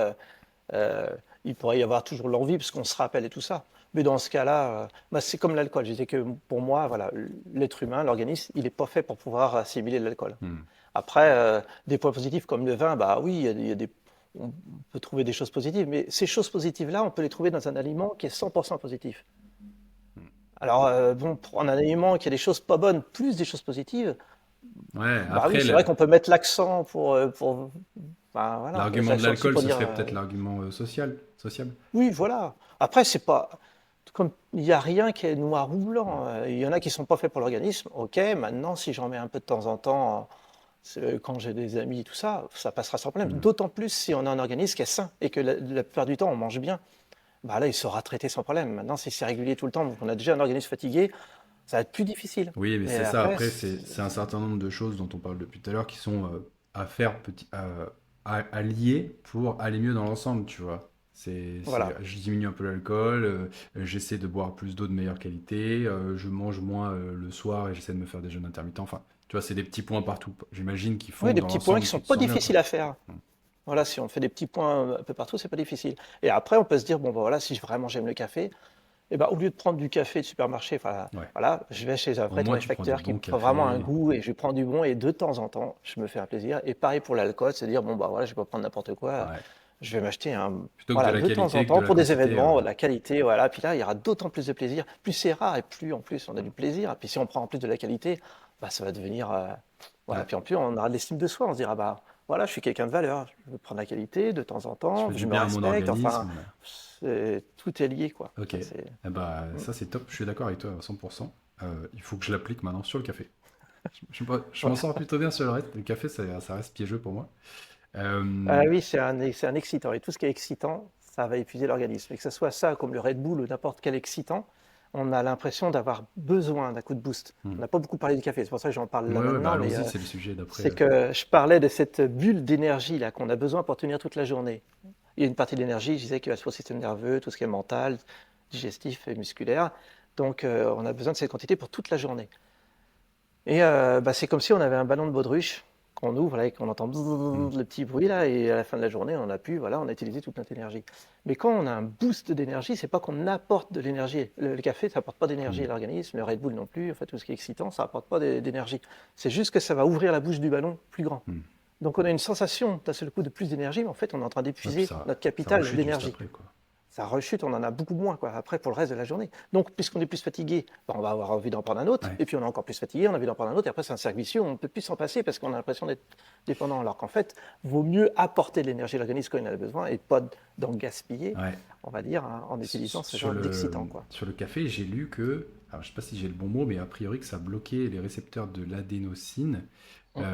Euh, il pourrait y avoir toujours l'envie parce qu'on se rappelle et tout ça. Mais dans ce cas-là, bah, c'est comme l'alcool. Je disais que pour moi, voilà, l'être humain, l'organisme, il n'est pas fait pour pouvoir assimiler l'alcool. Hmm. Après, des points positifs comme le vin, bah oui, on peut trouver des choses positives, mais ces choses positives-là, on peut les trouver dans un aliment qui est 100% positif. Alors, bon, pour un aliment qui a des choses pas bonnes, plus des choses positives, Ouais, bah oui, après, c'est vrai qu'on peut mettre l'accent bah, voilà, on peut mettre l'argument de l'accent aussi l'alcool, pour ce dire, serait peut-être l'argument sociable. oui, voilà. Après, c'est pas. Comme il n'y a rien qui est noir ou Hmm. blanc. Il y en a qui sont pas faits pour l'organisme. Ok, maintenant, si j'en mets un peu de temps en temps, quand j'ai des amis et tout ça, ça passera sans problème. Hmm. D'autant plus si on a un organisme qui est sain et que la plupart du temps, on mange bien. Bah là, il sera traité sans problème. Maintenant, si c'est régulier tout le temps, donc on a déjà un organisme fatigué, ça va être plus difficile. Oui, mais Mais c'est ça. après, Après, c'est un certain nombre de choses dont on parle depuis tout à l'heure qui sont à faire, à lier pour aller mieux dans l'ensemble, tu vois. voilà. Je diminue un peu l'alcool, j'essaie de boire plus d'eau de meilleure qualité, je mange moins le soir et j'essaie de me faire des jeûnes intermittents. Enfin, tu vois, c'est des petits points partout. J'imagine qu'ils Oui, font des dans petits points qui l'ensemble, sont tu te pas sens mieux, quoi. difficiles à faire. Mm. Voilà, si on fait des petits points un peu partout, c'est pas difficile. Et après, on peut se dire, bon, bah, voilà, si vraiment j'aime le café, et ben, au lieu de prendre du café de supermarché, enfin, Ouais. voilà, je vais chez un Au vrai moins, tu prends du torréfacteur qui bon me fera vraiment un café. goût et je prends du bon et de temps en temps, je me fais un plaisir. Et pareil pour l'alcool, c'est dire, bon, bah voilà, je vais pas prendre n'importe quoi, Ouais. je vais m'acheter Plutôt que de voilà, la de temps en qualité que de temps la pour des quantité. événements, de la qualité, voilà. Puis là, il y aura d'autant plus de plaisir. Plus c'est rare et plus en plus on a du plaisir. Et puis si on prend en plus de la qualité, bah, ça va devenir, voilà. Ouais. Puis en plus, on aura de l'estime de soi. On se dira, bah voilà, je suis quelqu'un de valeur. Je veux prendre la qualité de temps en Je temps, fais du je me bien à mon respecte. Enfin, organisme. tout est lié, quoi. Ok. Ça, Eh bah, Mm. ça, c'est top. Je suis d'accord avec toi à 100%. Il faut que je l'applique maintenant sur le café. Je m'en Voilà. sors plutôt bien sur le reste. Le café, ça reste piégeux pour moi. Ah Euh, oui, c'est un excitant. Et tout ce qui est excitant, ça va épuiser l'organisme. Et que ce soit ça, comme le Red Bull ou n'importe quel excitant, on a l'impression d'avoir besoin d'un coup de boost. On hmm. n'a pas beaucoup parlé du café, c'est pour ça que j'en parle là Ouais, ouais, bah maintenant, mais allons-y, c'est le sujet d'après. c'est que je parlais de cette bulle d'énergie là qu'on a besoin pour tenir toute la journée. Il y a une partie de l'énergie, je disais, qui va sur le système nerveux, tout ce qui est mental, digestif et musculaire. Donc on a besoin de cette quantité pour toute la journée. Et bah, c'est comme si on avait un ballon de baudruche qu'on ouvre là, et qu'on entend Hmm. bzzz, le petit bruit là, et à la fin de la journée, on a pu, voilà, on a utilisé toute notre énergie. Mais quand on a un boost d'énergie, c'est pas qu'on apporte de l'énergie. Le café, ça apporte pas d'énergie Hmm. à l'organisme, le Red Bull non plus, en fait, tout ce qui est excitant, ça apporte pas d'énergie. C'est juste que ça va ouvrir la bouche du ballon plus grand. Hmm. Donc on a une sensation d'un seul coup de plus d'énergie, mais en fait, on est en train Ouais, puis d'épuiser notre ça capital rechute juste d'énergie. après, quoi. Ça rechute, on en a beaucoup moins quoi, après pour le reste de la journée. Donc, puisqu'on est plus fatigué, ben, on va avoir envie d'en prendre un autre, Ouais. et puis on est encore plus fatigué, on a envie d'en prendre un autre, et après c'est un cercle vicieux, on ne peut plus s'en passer parce qu'on a l'impression d'être dépendant. Alors qu'en fait, vaut mieux apporter de l'énergie à l'organisme quand il en a besoin et pas d'en gaspiller, Ouais. on va dire, hein, en utilisant ce Sur genre d'excitant, quoi. sur le café, j'ai lu que, alors je sais pas si j'ai le bon mot, mais a priori que ça bloquait les récepteurs de l'adénosine, Hum,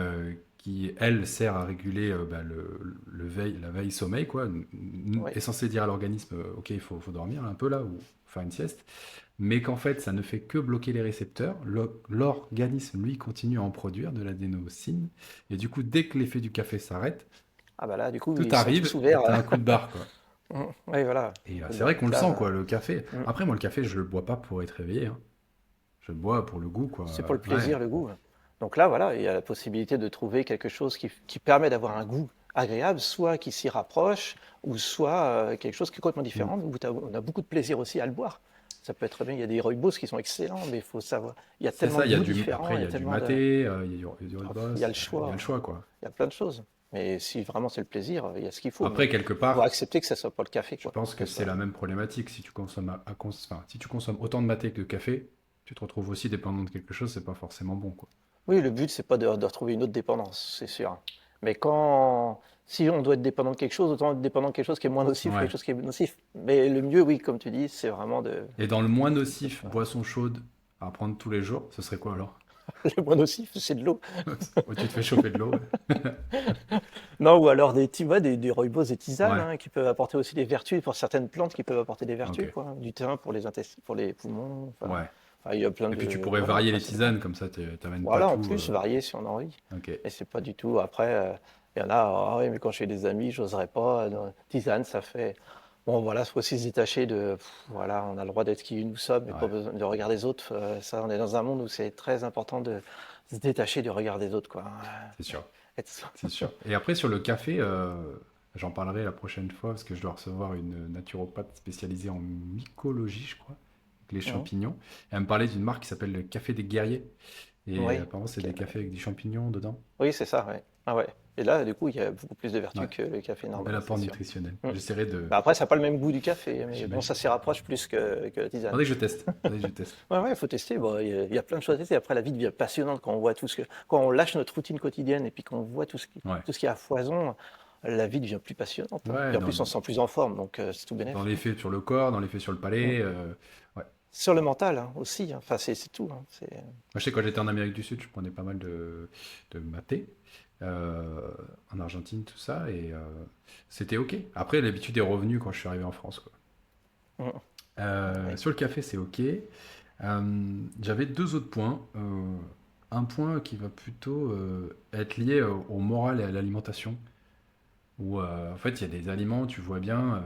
qui, elle, sert à réguler bah, la veille sommeil, quoi. ouais. Est censé dire à l'organisme, ok, faut dormir un peu là, ou faire une sieste, mais qu'en fait, ça ne fait que bloquer les récepteurs. L'organisme, lui, continue à en produire de l'adénosine, et du coup, dès que l'effet du café s'arrête, Ah bah là, du coup, tout ils sont tous arrive et ouverts. t'as un coup de barre, quoi. Oui, voilà. Et c'est vrai qu'on Donc le sent, là, quoi, le café. hum, Après, moi, le café, je le bois pas pour être réveillé, hein. Je le bois pour le goût, c'est pour le quoi. Ouais. plaisir, le goût. Donc là, voilà, il y a la possibilité de trouver quelque chose qui permet d'avoir un goût agréable, soit qui s'y rapproche, ou soit quelque chose qui est complètement Mm. différent, où on a beaucoup de plaisir aussi à le boire. Ça peut être très bien, il y a des rooibos qui sont excellents, mais il faut savoir, il y a C'est tellement ça, de goûts différents, après, il il y y a a du tellement de... maté, il y a du Oh, rooibos, il y a le il y a le choix, choix, quoi. il y a plein de choses. Mais si vraiment c'est le plaisir, il y a ce qu'il faut, Après, mais quelque il faut part, accepter que ça soit pas le café, je quoi. pense que Que c'est ça... la même problématique. Si tu consommes, enfin, si tu consommes autant de maté que de café, tu te retrouves aussi dépendant de quelque chose, c'est pas forcément bon, quoi. Oui, le but, c'est pas de retrouver une autre dépendance, c'est sûr. Mais quand, si on doit être dépendant de quelque chose, autant être dépendant de quelque chose qui est moins nocif que quelque Ouais. chose qui est nocif. Mais le mieux, oui, comme tu dis, c'est vraiment de... Et dans le moins nocif, boisson chaude à prendre tous les jours, ce serait quoi alors? Le moins nocif, c'est de l'eau. Ouais, tu te fais chauffer de l'eau, ouais. Non, ou alors tu vois, des rooibos, des tisanes, Ouais, hein, qui peuvent apporter aussi des vertus, pour certaines plantes qui peuvent apporter des ok. vertus, quoi. Du thym pour les intestins, pour les poumons, Ouais. il y a plein Et puis tu de... pourrais Voilà, varier enfin, les ça dépend. tisanes, comme ça t'amènes pas Voilà, en tout. plus, varier si on a envie. Ok. Et c'est pas du tout. Après, il y en a, ah oui, mais quand je fais des amis, j'oserais pas. Tisane, ça fait. Bon, voilà, il faut aussi se détacher de. Voilà, on a le droit d'être qui nous sommes, mais pas Ouais, besoin de regarder les autres. Ça, on est dans un monde où c'est très important de se détacher du regard des autres, quoi. c'est sûr. Être- C'est sûr. Et après, sur le café, j'en parlerai la prochaine fois parce que je dois recevoir une naturopathe spécialisée en mycologie, je crois, avec les Mhm. champignons. Et elle me parlait d'une marque qui s'appelle le Café des Guerriers. Et Oui, apparemment, c'est ok, des cafés avec des champignons dedans. oui, c'est ça, ouais. Ah ouais. Et là, du coup, il y a beaucoup plus de Ouais, vertus que le café un bel normal, c'est apport sûr. nutritionnel. Mm. J'essaierai de. Bah après, ça n'a pas le même goût du café, mais bon, ça J'imagine. s'y rapproche plus que la tisane. Attendez que je teste. Attendez que je teste. Ouais, ouais, il faut tester. Bon, il y a plein de choses à tester. Après, la vie devient passionnante quand on voit quand on lâche notre routine quotidienne et puis qu'on voit Ouais. tout ce qui est à foison, la vie devient plus passionnante, hein. Ouais, Puis en plus, on se sent plus en forme, donc c'est tout dans bénef. l'effet sur le corps, dans l'effet sur le Mm. palais. Ouais. Sur le mental, hein, aussi, hein. Enfin, c'est tout, hein. Moi, je sais, quand j'étais en Amérique du Sud, je prenais pas mal de maté, en Argentine, tout ça, et c'était OK. Après, l'habitude est revenue quand je suis arrivé en France, quoi. Mm. Oui. Sur le café, c'est OK. J'avais deux autres points. Un point qui va plutôt être lié au moral et à l'alimentation, où en fait, il y a des aliments, tu vois bien,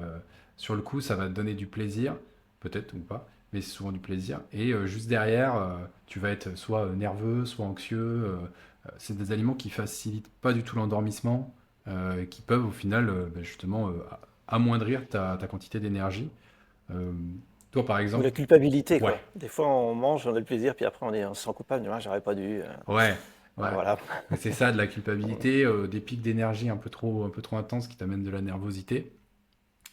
sur le coup, ça va te donner du plaisir, peut-être ou pas, mais c'est souvent du plaisir. Et juste derrière, tu vas être soit nerveux, soit anxieux. C'est des aliments qui facilitent pas du tout l'endormissement. qui peuvent au final justement amoindrir ta quantité d'énergie. Euh, Toi, par Ou exemple, la culpabilité, ouais, quoi. Des fois, on mange, on a le plaisir, puis après, on se sent coupable. Ah, j'aurais pas dû. ouais, Ah, ouais. voilà. Mais c'est ça, de la culpabilité, des pics d'énergie un peu trop intenses qui t'amènent de la nervosité.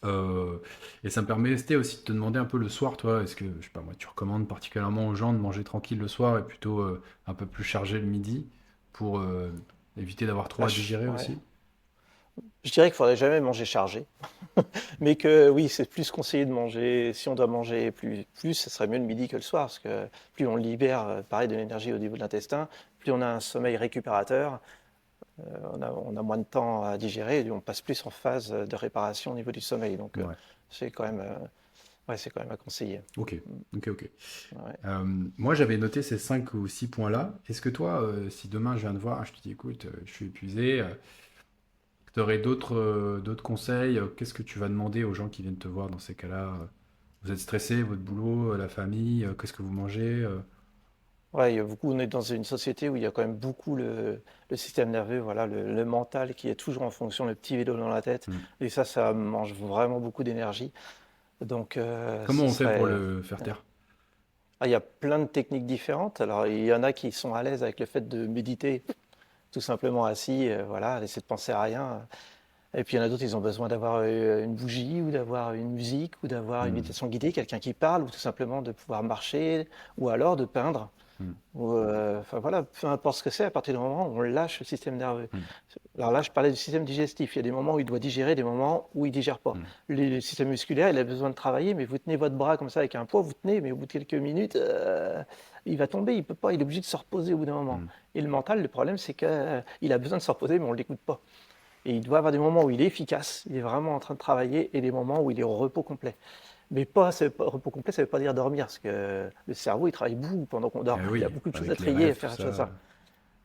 Euh, et ça me permettait aussi de te demander un peu le soir, toi, est-ce que, je sais pas moi, tu recommandes particulièrement aux gens de manger tranquille le soir et plutôt un peu plus chargé le midi pour éviter d'avoir trop Ah, à digérer ouais. aussi? Je dirais qu'il faudrait jamais manger chargé. Mais que oui, c'est plus conseillé de manger, si on doit manger plus, ce serait mieux le midi que le soir, parce que plus on libère, pareil, de l'énergie au niveau de l'intestin, plus on a un sommeil récupérateur, on a moins de temps à digérer, et on passe plus en phase de réparation au niveau du sommeil. Donc Ouais, c'est quand même, ouais, c'est quand même à conseiller. ok, ok, ok. Ouais. Moi, j'avais noté ces 5 ou 6 points-là. Est-ce que toi, si demain je viens te voir, je te dis, écoute, je suis épuisé, tu aurais d'autres conseils? Qu'est-ce que tu vas demander aux gens qui viennent te voir dans ces cas-là? Vous êtes stressé, votre boulot, la famille, qu'est-ce que vous mangez? Ouais, il y a beaucoup, on est dans une société où il y a quand même beaucoup le système nerveux, voilà, le mental qui est toujours en fonction, le petit vélo dans la tête, Hmm. et ça mange vraiment beaucoup d'énergie. Donc, Comment ce on fait pour serait. le faire taire? Ah, il y a plein de techniques différentes. Alors, il y en a qui sont à l'aise avec le fait de méditer, tout simplement assis, voilà, laisser de penser à rien. Et puis, il y en a d'autres, ils ont besoin d'avoir une bougie, ou d'avoir une musique, ou d'avoir une Hmm, méditation guidée, quelqu'un qui parle, ou tout simplement de pouvoir marcher, ou alors de peindre. hmm, Enfin voilà, peu importe ce que c'est, à partir du moment où on lâche le système nerveux. hmm, Alors là, je parlais du système digestif. Il y a des moments où il doit digérer, des moments où il digère pas. hmm. Le système musculaire, il a besoin de travailler, mais vous tenez votre bras comme ça avec un poids, vous tenez, mais au bout de quelques minutes, il va tomber, il peut pas, il est obligé de se reposer au bout d'un moment. Hmm. Et le mental, le problème, c'est qu'il a besoin de se reposer, mais on ne l'écoute pas. Et il doit avoir des moments où il est efficace, il est vraiment en train de travailler, et des moments où il est au repos complet. Mais repos complet, ça ne veut pas dire dormir, parce que le cerveau, il travaille beaucoup pendant qu'on dort. Eh Il y a oui, beaucoup de choses à avec les trier, à rêves, tout faire, à faire ça. ça.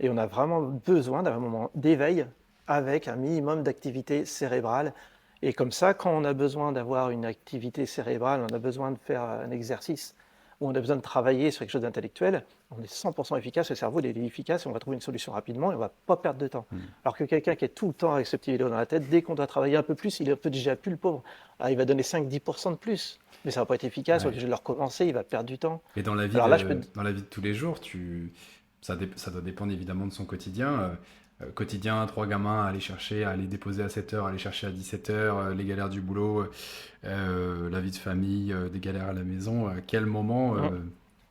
Et on a vraiment besoin d'un moment d'éveil avec un minimum d'activité cérébrale. Et comme ça, quand on a besoin d'avoir une activité cérébrale, on a besoin de faire un exercice, ou on a besoin de travailler sur quelque chose d'intellectuel, on est 100% efficace, le cerveau il est efficace, et on va trouver une solution rapidement et on ne va pas perdre de temps. Hmm. Alors que quelqu'un qui est tout le temps avec ce petit vélo dans la tête, dès qu'on doit travailler un peu plus, il peut déjà plus le pauvre. Alors, il va donner 5-10% de plus, mais ça ne va pas être efficace, on est Ouais. obligé de le recommencer, il va perdre du temps. Et Alors là, je peux. dans la vie de tous les jours, ça doit dépendre évidemment de son quotidien. Quotidien, trois gamins à aller chercher, à aller déposer à 7 heures, à aller chercher à 17 heures, les galères du boulot, la vie de famille, des galères à la maison. À quel moment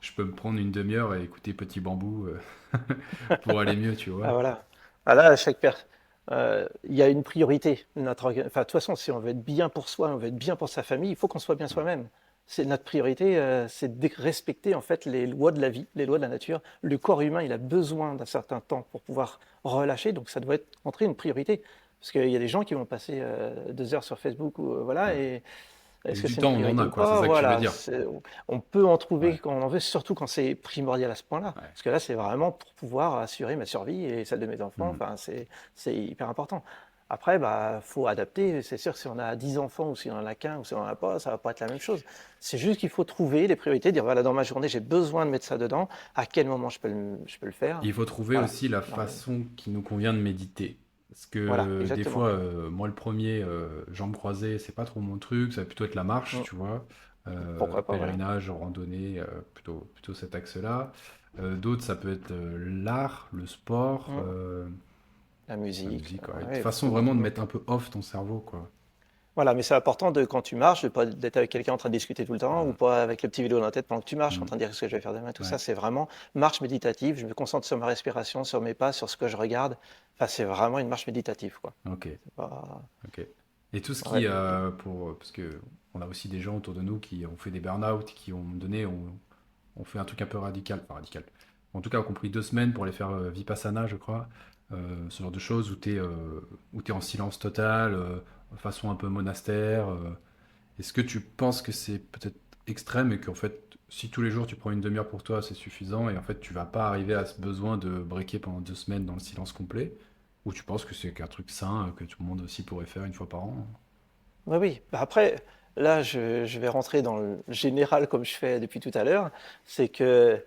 je peux me prendre une demi-heure et écouter Petit Bambou pour aller mieux, tu Ah vois? voilà. Ah là, il y a une priorité. Enfin, de toute façon, si on veut être bien pour soi, on veut être bien pour sa famille, il faut qu'on soit bien soi-même. C'est notre priorité, c'est de respecter en fait les lois de la vie, les lois de la nature. Le corps humain, il a besoin d'un certain temps pour pouvoir relâcher, donc ça doit être entrer une priorité. Parce qu'il y a des gens qui vont passer 2 heures sur Facebook ou voilà, Ouais. et est-ce Et que du c'est une temps, on en priorité a, ou quoi. C'est pas? ça que tu veux Voilà, dire. on peut en trouver Ouais. quand on en veut, surtout quand c'est primordial à ce point-là. Ouais. Parce que là, c'est vraiment pour pouvoir assurer ma survie et celle de mes enfants. Hmm. Enfin, c'est hyper important. Après, bah, faut adapter. C'est sûr que si on a 10 enfants ou si on en a qu'un ou si on en a pas, ça va pas être la même chose. C'est juste qu'il faut trouver les priorités, dire voilà, dans ma journée, j'ai besoin de mettre ça dedans. À quel moment je peux le faire? Il faut trouver Voilà. aussi la Non, mais façon qui nous convient de méditer. Parce voilà, que des exactement. fois, moi le premier, jambes croisées, c'est pas trop mon truc, ça va plutôt être la marche, Mm. tu vois. Pourquoi pas, voilà. Pèlerinage, randonnée, plutôt cet axe-là. D'autres, ça peut être l'art, le sport, Mm. La la musique, musique, ouais. De ouais, façon tout. vraiment de Mm. mettre un peu off ton cerveau, quoi. Voilà, mais c'est important quand tu marches, de pas d'être avec quelqu'un en train de discuter tout le temps, ou Mm. pas avec le petit vélo dans la tête pendant que tu marches, en Mm. train de dire ce que je vais faire demain. Tout ça, Ouais, c'est vraiment marche méditative. Je me concentre sur ma respiration, sur mes pas, sur ce que je regarde. Enfin, c'est vraiment une marche méditative, quoi. ok, C'est pas. ok. Et tout ce Ouais. qui, parce que on a aussi des gens autour de nous qui ont fait des burn-out, qui ont donné, on fait un truc un peu radical, enfin radical. En tout cas, on a compris 2 semaines pour aller faire Vipassana, je crois. Ce genre de choses où t'es en silence total, façon un peu monastère. Est-ce que tu penses que c'est peut-être extrême et qu'en fait, si tous les jours tu prends une demi-heure pour toi, c'est suffisant et en fait, tu vas pas arriver à ce besoin de breaker pendant 2 semaines dans le silence complet? Ou tu penses que c'est qu'un truc sain que tout le monde aussi pourrait faire une fois par an? Oui, oui. Bah, après, là, je vais rentrer dans le général comme je fais depuis tout à l'heure. C'est que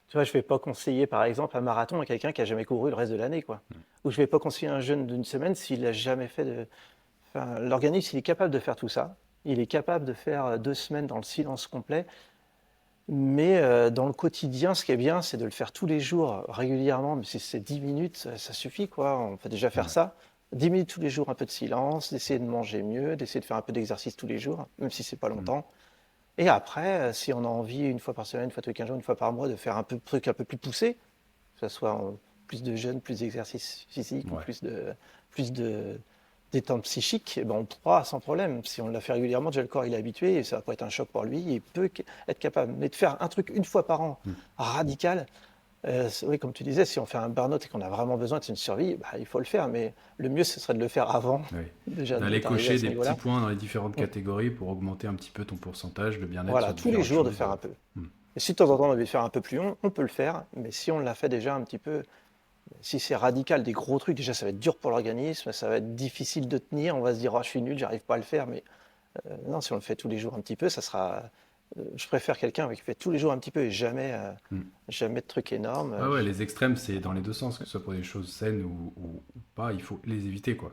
Tu vois, je vais pas conseiller, par exemple, un marathon à quelqu'un qui a jamais couru le reste de l'année, quoi. Ou je vais pas conseiller un jeûne d'une semaine s'il a jamais fait de. Enfin, l'organisme, il est capable de faire tout ça. Il est capable de faire 2 semaines dans le silence complet. Mais dans le quotidien, ce qui est bien, c'est de le faire tous les jours, régulièrement. Mais si c'est 10 minutes, ça suffit, quoi. On peut déjà faire Ouais. ça. 10 minutes tous les jours, un peu de silence, d'essayer de manger mieux, d'essayer de faire un peu d'exercice tous les jours, même si c'est pas Mm. longtemps. Et après, si on a envie, une fois par semaine, une fois tous les 15 jours, une fois par mois, de faire un peu de trucs un peu plus poussés, que ce soit plus de jeûne, plus d'exercice physique ou Ouais. plus de détente psychique, eh ben on pourra sans problème. Si on l'a fait régulièrement, déjà le corps il est habitué et ça va pas être un choc pour lui, il peut être capable. Mais de faire un truc une fois par an, Mm. radical, oui, comme tu disais, si on fait un burn-out et qu'on a vraiment besoin de une survie, bah, il faut le faire. Mais le mieux, ce serait de le faire avant, Ouais. déjà D'aller d'être arrivé à cocher ce des petits niveau-là. points dans les différentes Mm. catégories pour augmenter un petit peu ton pourcentage de bien-être Voilà, sur tous les différentes jours de choses. faire un peu. Mm. Et si de temps en temps on a envie de faire un peu plus long, on peut le faire. Mais si on l'a fait déjà un petit peu, si c'est radical, des gros trucs, déjà ça va être dur pour l'organisme, ça va être difficile de tenir, on va se dire, oh, je suis nul, j'arrive pas à le faire, mais non, si on le fait tous les jours un petit peu, ça sera. Je préfère quelqu'un qui fait tous les jours un petit peu et jamais, Mm. jamais de trucs énormes. Ah ouais, les extrêmes, c'est dans les deux sens, que ce soit pour des choses saines ou pas, il faut les éviter, quoi.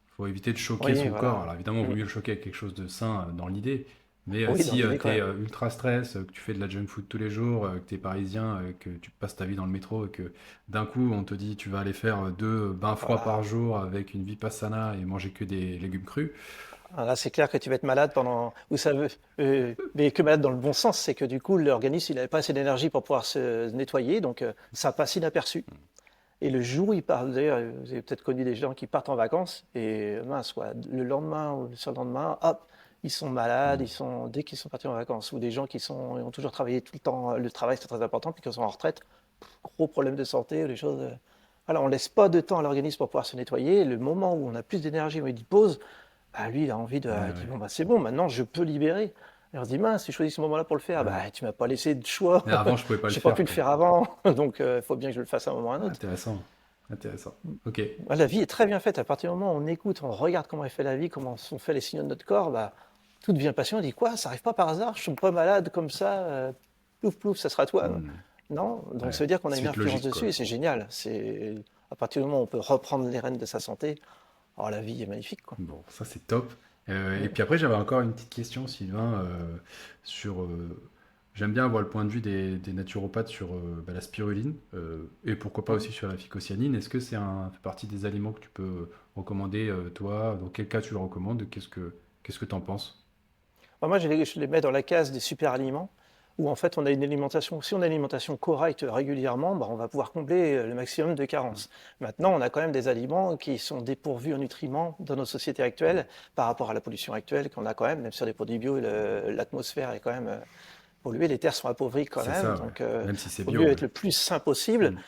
Il faut éviter de choquer Oui, son corps. voilà. Alors évidemment, il vaut Mm. mieux le choquer avec quelque chose de sain dans l'idée. Mais Oui, dans si l'idée tu quand es même. ultra stress, que tu fais de la junk food tous les jours, que tu es parisien, que tu passes ta vie dans le métro et que d'un coup on te dit tu vas aller faire 2 bains froids par Voilà. jour avec une vipassana et manger que des légumes crus. Ah, là, c'est clair que tu vas être malade pendant. Ou ça veut. Mais que malade dans le bon sens, c'est que du coup, l'organisme, il n'avait pas assez d'énergie pour pouvoir se nettoyer, donc ça passe inaperçu. Et le jour où ils partent, d'ailleurs, vous avez peut-être connu des gens qui partent en vacances, et mince, quoi, le lendemain ou le surlendemain, hop, ils sont malades, Mm. dès qu'ils sont partis en vacances, ou des gens qui ont toujours travaillé tout le temps, le travail c'est très important, puis qui sont en retraite, gros problème de santé, ou des choses. Voilà, on laisse pas de temps à l'organisme pour pouvoir se nettoyer, et le moment où on a plus d'énergie, où il dit pause, bah, lui, il a envie de. Ouais, Il dit, ouais. bon, bah, c'est bon, maintenant je peux libérer. Et on se dit, mince, tu choisis ce moment-là pour le faire, Ouais. bah, tu m'as pas laissé de choix, Mais avant, je pouvais pas le j'ai pas pu faire, le quoi. faire avant, donc il faut bien que je le fasse à un moment ou à un Ah, autre. intéressant. Intéressant. Ok. Ouais, la vie est très bien faite. À partir du moment où on écoute, on regarde comment est fait la vie, comment sont faits les signaux de notre corps, bah, tout devient patient. On dit quoi? Ça arrive pas par hasard? Je suis pas malade comme ça. Plouf plouf, ça sera toi. Mm. Non? Donc Ouais. ça veut dire qu'on a une Suite influence logique, dessus quoi. et c'est génial. C'est à partir du moment où on peut reprendre les rênes de sa santé, oh, la vie est magnifique, quoi. Bon, ça c'est top. Et Mm. puis après, j'avais encore une petite question, Sylvain, sur. J'aime bien avoir le point de vue des naturopathes sur la spiruline et pourquoi pas Mm. aussi sur la phycocyanine. Est-ce que fait partie des aliments que tu peux recommander, toi? Dans quel cas tu le recommandes? Qu'est-ce que tu en penses? Bah, moi, je les mets dans la case des super aliments, où en fait, on a une alimentation. Si on a une alimentation correcte régulièrement, bah, on va pouvoir combler le maximum de carences. Maintenant, on a quand même des aliments qui sont dépourvus en nutriments dans nos sociétés actuelles, par rapport à la pollution actuelle qu'on a quand même, même sur des produits bio, l'atmosphère est quand même polluée, les terres sont appauvries quand C'est même, ça, ouais. donc Même si c'est il vaut bio, mieux ouais. être le plus sain possible. Mm.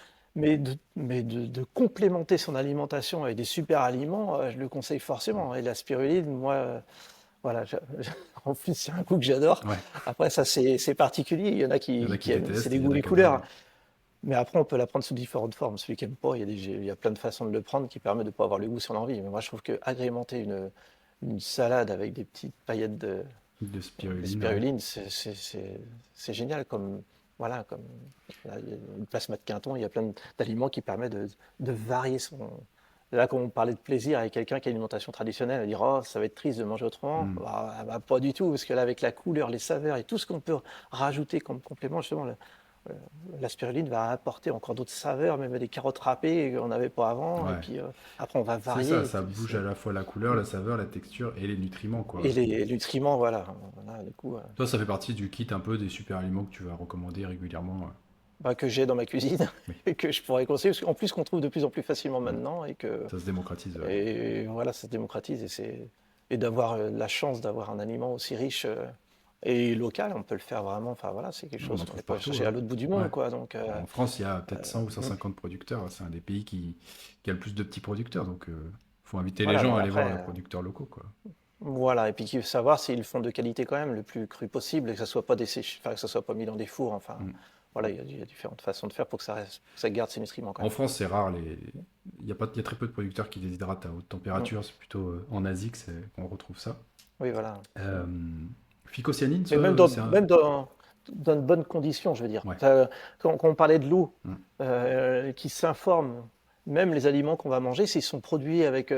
Mais de complémenter son alimentation avec des super aliments, je le conseille forcément. Et la spiruline, moi, voilà, en plus, c'est un goût que j'adore. Ouais. Après, ça, c'est particulier. Il y en a Il y en a qui qui aiment, c'est détestent et les il y en goûts, a les qui adorent. couleurs. Mais après, on peut la prendre sous différentes formes. Celui qui n'aime pas, il y a plein de façons de le prendre qui permettent de ne pas avoir le goût si on a envie. Mais moi, je trouve que agrémenter une salade avec des petites paillettes De de spiruline, ouais. spiruline, c'est génial. Voilà, comme là, il y a une plasma de Quinton, il y a plein d'aliments qui permettent de varier son. Là, quand on parlait de plaisir avec quelqu'un qui a une alimentation traditionnelle, à dire oh, ça va être triste de manger autrement. Mm. Bah, pas du tout, parce que là, avec la couleur, les saveurs et tout ce qu'on peut rajouter comme complément, justement, la spiruline va apporter encore d'autres saveurs, même des carottes râpées qu'on n'avait pas avant. Et Ouais. puis après, on va C'est ça, varier. Et ça puis, bouge à la fois la couleur, la saveur, la texture et les nutriments, et quoi. les nutriments, voilà. Voilà, du coup, Toi, ça fait partie du kit un peu des super aliments que tu vas recommander régulièrement. bah, que j'ai dans ma cuisine Oui, et que je pourrais conseiller, parce qu'en plus qu'on trouve de plus en plus facilement mm. maintenant Ça se démocratise. et voilà, ça se démocratise et d'avoir la chance d'avoir un aliment aussi riche et local, on peut le faire vraiment. Enfin voilà, c'est quelque On chose en qu'on n'est trouve pas partout, chercher à hein. l'autre bout du Ouais. monde, quoi. Donc En France, il y a peut-être 100 ou mm, 150 producteurs. C'est un des pays qui a le plus de petits producteurs. Donc, faut inviter les voilà. gens Donc à aller voir après, les producteurs locaux, quoi. voilà. Et puis savoir s'ils font de qualité quand même, le plus cru possible, et que ça soit pas enfin, que ça soit pas mis dans des fours. Enfin Mm. voilà, il y a différentes façons de faire pour que ça garde ses nutriments quand En même. France, c'est rare. Il y a très peu de producteurs qui déshydratent à haute Mm. température. C'est plutôt en Asie qu'on retrouve ça. Oui, voilà. Euh, Phycocyanine, Mais c'est un. dans de bonnes conditions, je veux dire. Ouais. Quand on parlait de l'eau, Mm. qui s'informe, même les aliments qu'on va manger, s'ils sont produits avec,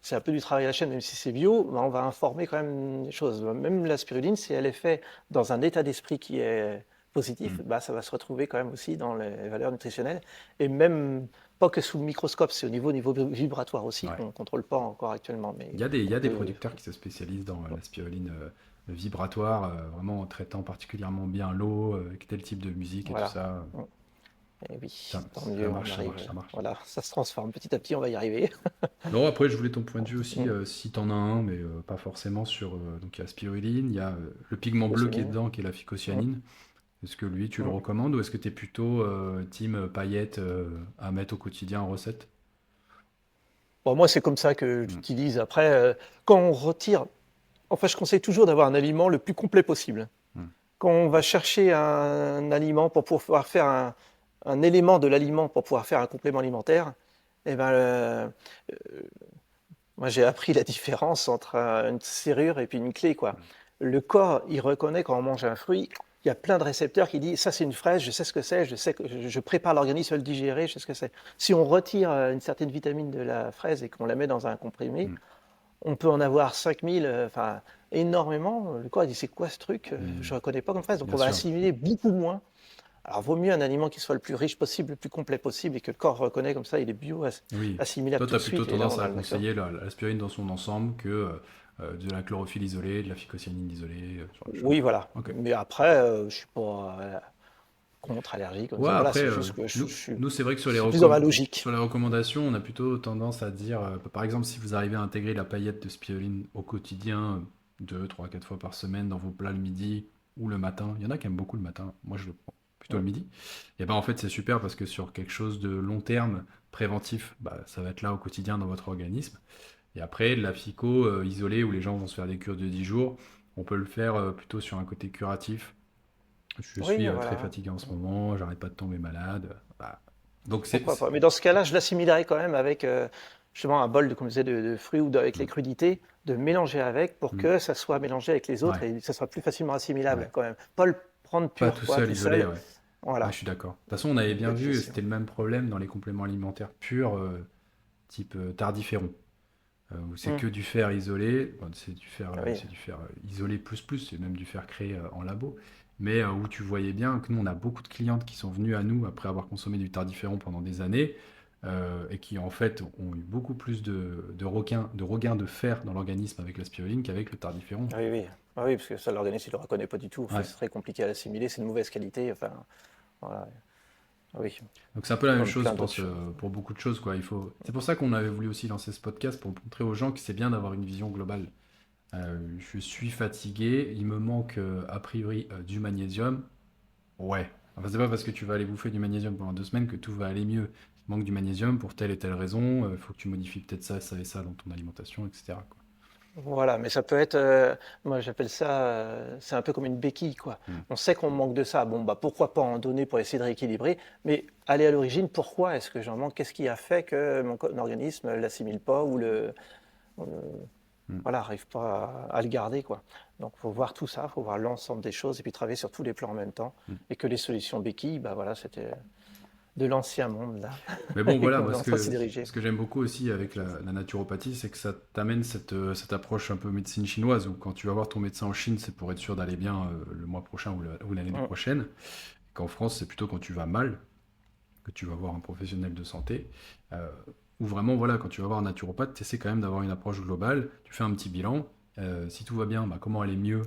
c'est un peu du travail à la chaîne, même si c'est bio, ben, on va informer quand même les choses. Même la spiruline, si elle est faite dans un état d'esprit qui est positif, Mm. bah, ça va se retrouver quand même aussi dans les valeurs nutritionnelles. Et même pas que sous le microscope, c'est au niveau vibratoire aussi Ouais. qu'on ne contrôle pas encore actuellement. Mais Il y on a des peut. producteurs qui se spécialisent dans la spiruline vibratoire, vraiment en traitant particulièrement bien l'eau, avec tel type de musique et tout Voilà. ça. Et oui, Ça, tant ça mieux, on marche, ça arrive. marche, ça marche. Voilà, ça se transforme petit à petit, on va y arriver. Non, après, je voulais ton point de vue aussi, Mm. si t'en as un, mais pas forcément sur. Donc, il y a la spiruline, il y a le pigment bleu qui est Phycocyanine. dedans, qui est la Mm. phycocyanine. Est-ce que lui, tu le Mm. recommandes ou est-ce que tu es plutôt team paillettes à mettre au quotidien en recette? Bon, moi, c'est comme ça que Hmm. j'utilise. Après, quand on retire, enfin, je conseille toujours d'avoir un aliment le plus complet possible. Hmm. Quand on va chercher un aliment pour pouvoir faire un élément de l'aliment pour pouvoir faire un complément alimentaire, eh ben, moi, j'ai appris la différence entre une serrure et puis une clé, quoi. Le corps, il reconnaît quand on mange un fruit, il y a plein de récepteurs qui disent ça c'est une fraise, je sais ce que c'est, je sais que je prépare l'organisme à le digérer, je sais ce que c'est. Si on retire une certaine vitamine de la fraise et qu'on la met dans un comprimé, Hmm. on peut en avoir 5000, enfin énormément. Le corps il dit c'est quoi ce truc? Je ne reconnais pas comme fraise, donc Bien on va sûr. assimiler beaucoup moins. Alors vaut mieux un aliment qui soit le plus riche possible, le plus complet possible et que le corps reconnaît comme ça, il est bio, Oui. assimilable Toi, tu tout as de plutôt suite et là tendance on a à le maximum. conseiller l'aspirine dans son ensemble que de la chlorophylle isolée, de la phycocyanine isolée, ce genre de choses. Oui, voilà. Ok. Mais après, je suis pas contre, allergique. Ouais, Voilà, après, c'est juste que nous c'est vrai que je suis plus dans ma logique. sur les recommandations, on a plutôt tendance à dire, par exemple, si vous arrivez à intégrer la paillette de spiruline au quotidien, 2, 3, 4 fois par semaine dans vos plats le midi ou le matin, il y en a qui aiment beaucoup le matin, moi je le prends plutôt le Mm. midi, et ben en fait c'est super parce que sur quelque chose de long terme, préventif, bah, ça va être là au quotidien dans votre organisme. Et après, de la phyco isolée où les gens vont se faire des cures de 10 jours, on peut le faire plutôt sur un côté curatif. Je suis Oui, très voilà. fatigué en ce moment, j'arrête pas de tomber malade. Bah, donc Pourquoi pas. Mais dans ce cas-là, je l'assimilerais quand même avec justement un bol comme je disais, de fruits ou avec les Mm. crudités, de mélanger avec pour Mm. que ça soit mélangé avec les autres Ouais, et ça soit plus facilement assimilable ouais. quand même. Pas le prendre Pas pur, tout quoi, seul, tout isolé, seul. ouais. Ouais, je Voilà. suis d'accord. De toute façon, on avait Une bien bonne vu, gestion. c'était le même problème dans les compléments alimentaires purs, type tardiféron, où c'est Mm. que du fer isolé, enfin, Oui. c'est du fer isolé plus, c'est même du fer créé en labo, mais où tu voyais bien que nous, on a beaucoup de clientes qui sont venues à nous après avoir consommé du tardiféron pendant des années, et qui en fait ont eu beaucoup plus de regain de fer dans l'organisme avec la spiruline qu'avec le tardiféron. Oui, oui. Ah oui, parce que ça, l'organisme, il ne le reconnaît pas du tout. Enfin, Ouais. c'est très compliqué à assimiler, c'est de mauvaise qualité. Enfin, voilà. Ah oui, Donc c'est un peu la même comme chose, je plein d'autres pense, choses. pour beaucoup de choses, quoi. C'est pour ça qu'on avait voulu aussi lancer ce podcast pour montrer aux gens que c'est bien d'avoir une vision globale. Je suis fatigué, il me manque a priori du magnésium. Ouais. Enfin, c'est pas parce que tu vas aller bouffer du magnésium pendant 2 semaines que tout va aller mieux. Il manque du magnésium pour telle et telle raison. Il faut que tu modifies peut-être ça, ça et ça dans ton alimentation, etc., quoi. Voilà, mais ça peut être, moi j'appelle ça, c'est un peu comme une béquille, quoi. Hmm. On sait qu'on manque de ça. Bon, bah pourquoi pas en donner pour essayer de rééquilibrer, mais aller à l'origine, pourquoi est-ce que j'en manque? Qu'est-ce qui a fait que mon organisme l'assimile pas ou euh, Hmm. voilà, arrive pas à le garder, quoi. Donc faut voir tout ça, faut voir l'ensemble des choses et puis travailler sur tous les plans en même temps. Hmm. Et que les solutions béquilles, bah voilà, c'était de l'ancien monde là, Mais bon, et voilà, qu'on moi, est en train de s'y diriger. ce que j'aime beaucoup aussi avec la naturopathie, c'est que ça t'amène cette approche un peu médecine chinoise, où quand tu vas voir ton médecin en Chine, c'est pour être sûr d'aller bien le mois prochain ou l'année Mm. prochaine. Qu'en France, c'est plutôt quand tu vas mal, que tu vas voir un professionnel de santé. Euh, Ou vraiment, voilà, quand tu vas voir un naturopathe, tu essaies quand même d'avoir une approche globale, tu fais un petit bilan. Si tout va bien, bah, comment aller mieux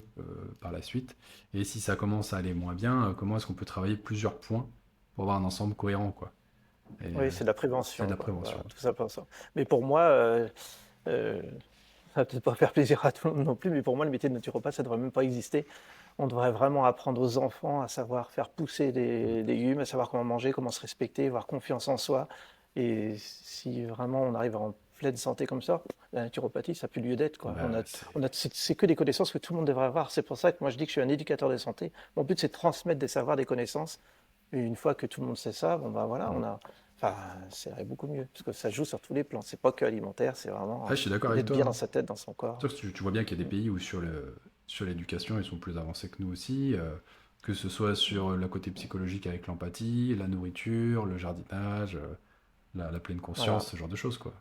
par la suite? Et si ça commence à aller moins bien, comment est-ce qu'on peut travailler plusieurs points pour avoir un ensemble cohérent, quoi. Et Oui, c'est de la c'est de prévention, la quoi. prévention. Voilà, tout ça pour ça. Mais pour moi, euh, ça va peut-être pas faire plaisir à tout le monde non plus, mais pour moi, le métier de naturopathe, ça devrait même pas exister. On devrait vraiment apprendre aux enfants à savoir faire pousser des légumes, à savoir comment manger, comment se respecter, avoir confiance en soi. Et si vraiment on arrive en pleine santé comme ça, la naturopathie, ça n'a plus lieu d'être, quoi. Bah, c'est C'est que des connaissances que tout le monde devrait avoir. C'est pour ça que moi je dis que je suis un éducateur de santé. Mon but, c'est de transmettre des savoirs, des connaissances. Et une fois que tout le monde sait ça, bon bah voilà, Mm. enfin, c'est beaucoup mieux, parce que ça joue sur tous les plans. C'est pas que alimentaire, c'est vraiment Ah, je suis d'accord avec d'être toi, bien dans hein. sa tête, dans son corps. C'est sûr que tu vois bien qu'il y a des pays où sur l'éducation, ils sont plus avancés que nous aussi. Que ce soit sur le côté psychologique avec l'empathie, la nourriture, le jardinage, la pleine conscience, Voilà. ce genre de choses, quoi.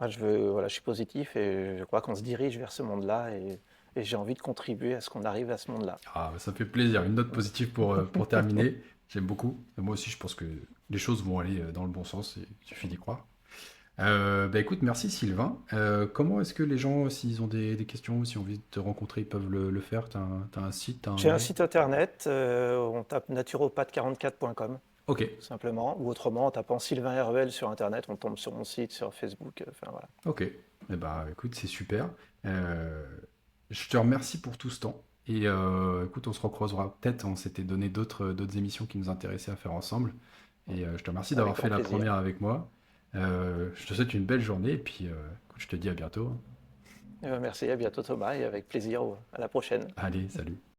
Moi, voilà, je suis positif et je crois qu'on se dirige vers ce monde-là et j'ai envie de contribuer à ce qu'on arrive à ce monde-là. Ah, bah, ça me fait plaisir. Une note positive pour terminer. J'aime beaucoup. Et moi aussi, je pense que les choses vont aller dans le bon sens. Il suffit d'y croire. Bah écoute, merci Sylvain. Comment est-ce que les gens, s'ils ont des questions, si ont envie de te rencontrer, ils peuvent le faire? T'as un site, t'as un J'ai un mail? site internet, on tape naturopathe44.com Ok, tout simplement, ou autrement en tapant Sylvain Herbel sur internet, on tombe sur mon site, sur Facebook, enfin voilà. ok. Eh bah écoute, c'est super. Euh, je te remercie pour tout ce temps. Et écoute, on se recroisera peut-être. On s'était donné d'autres émissions qui nous intéressaient à faire ensemble. Et je te remercie Avec d'avoir grand fait la plaisir. première avec moi. Je te souhaite une belle journée et puis écoute, je te dis à bientôt. Merci, à bientôt Thomas et avec plaisir, à la prochaine. Allez, salut.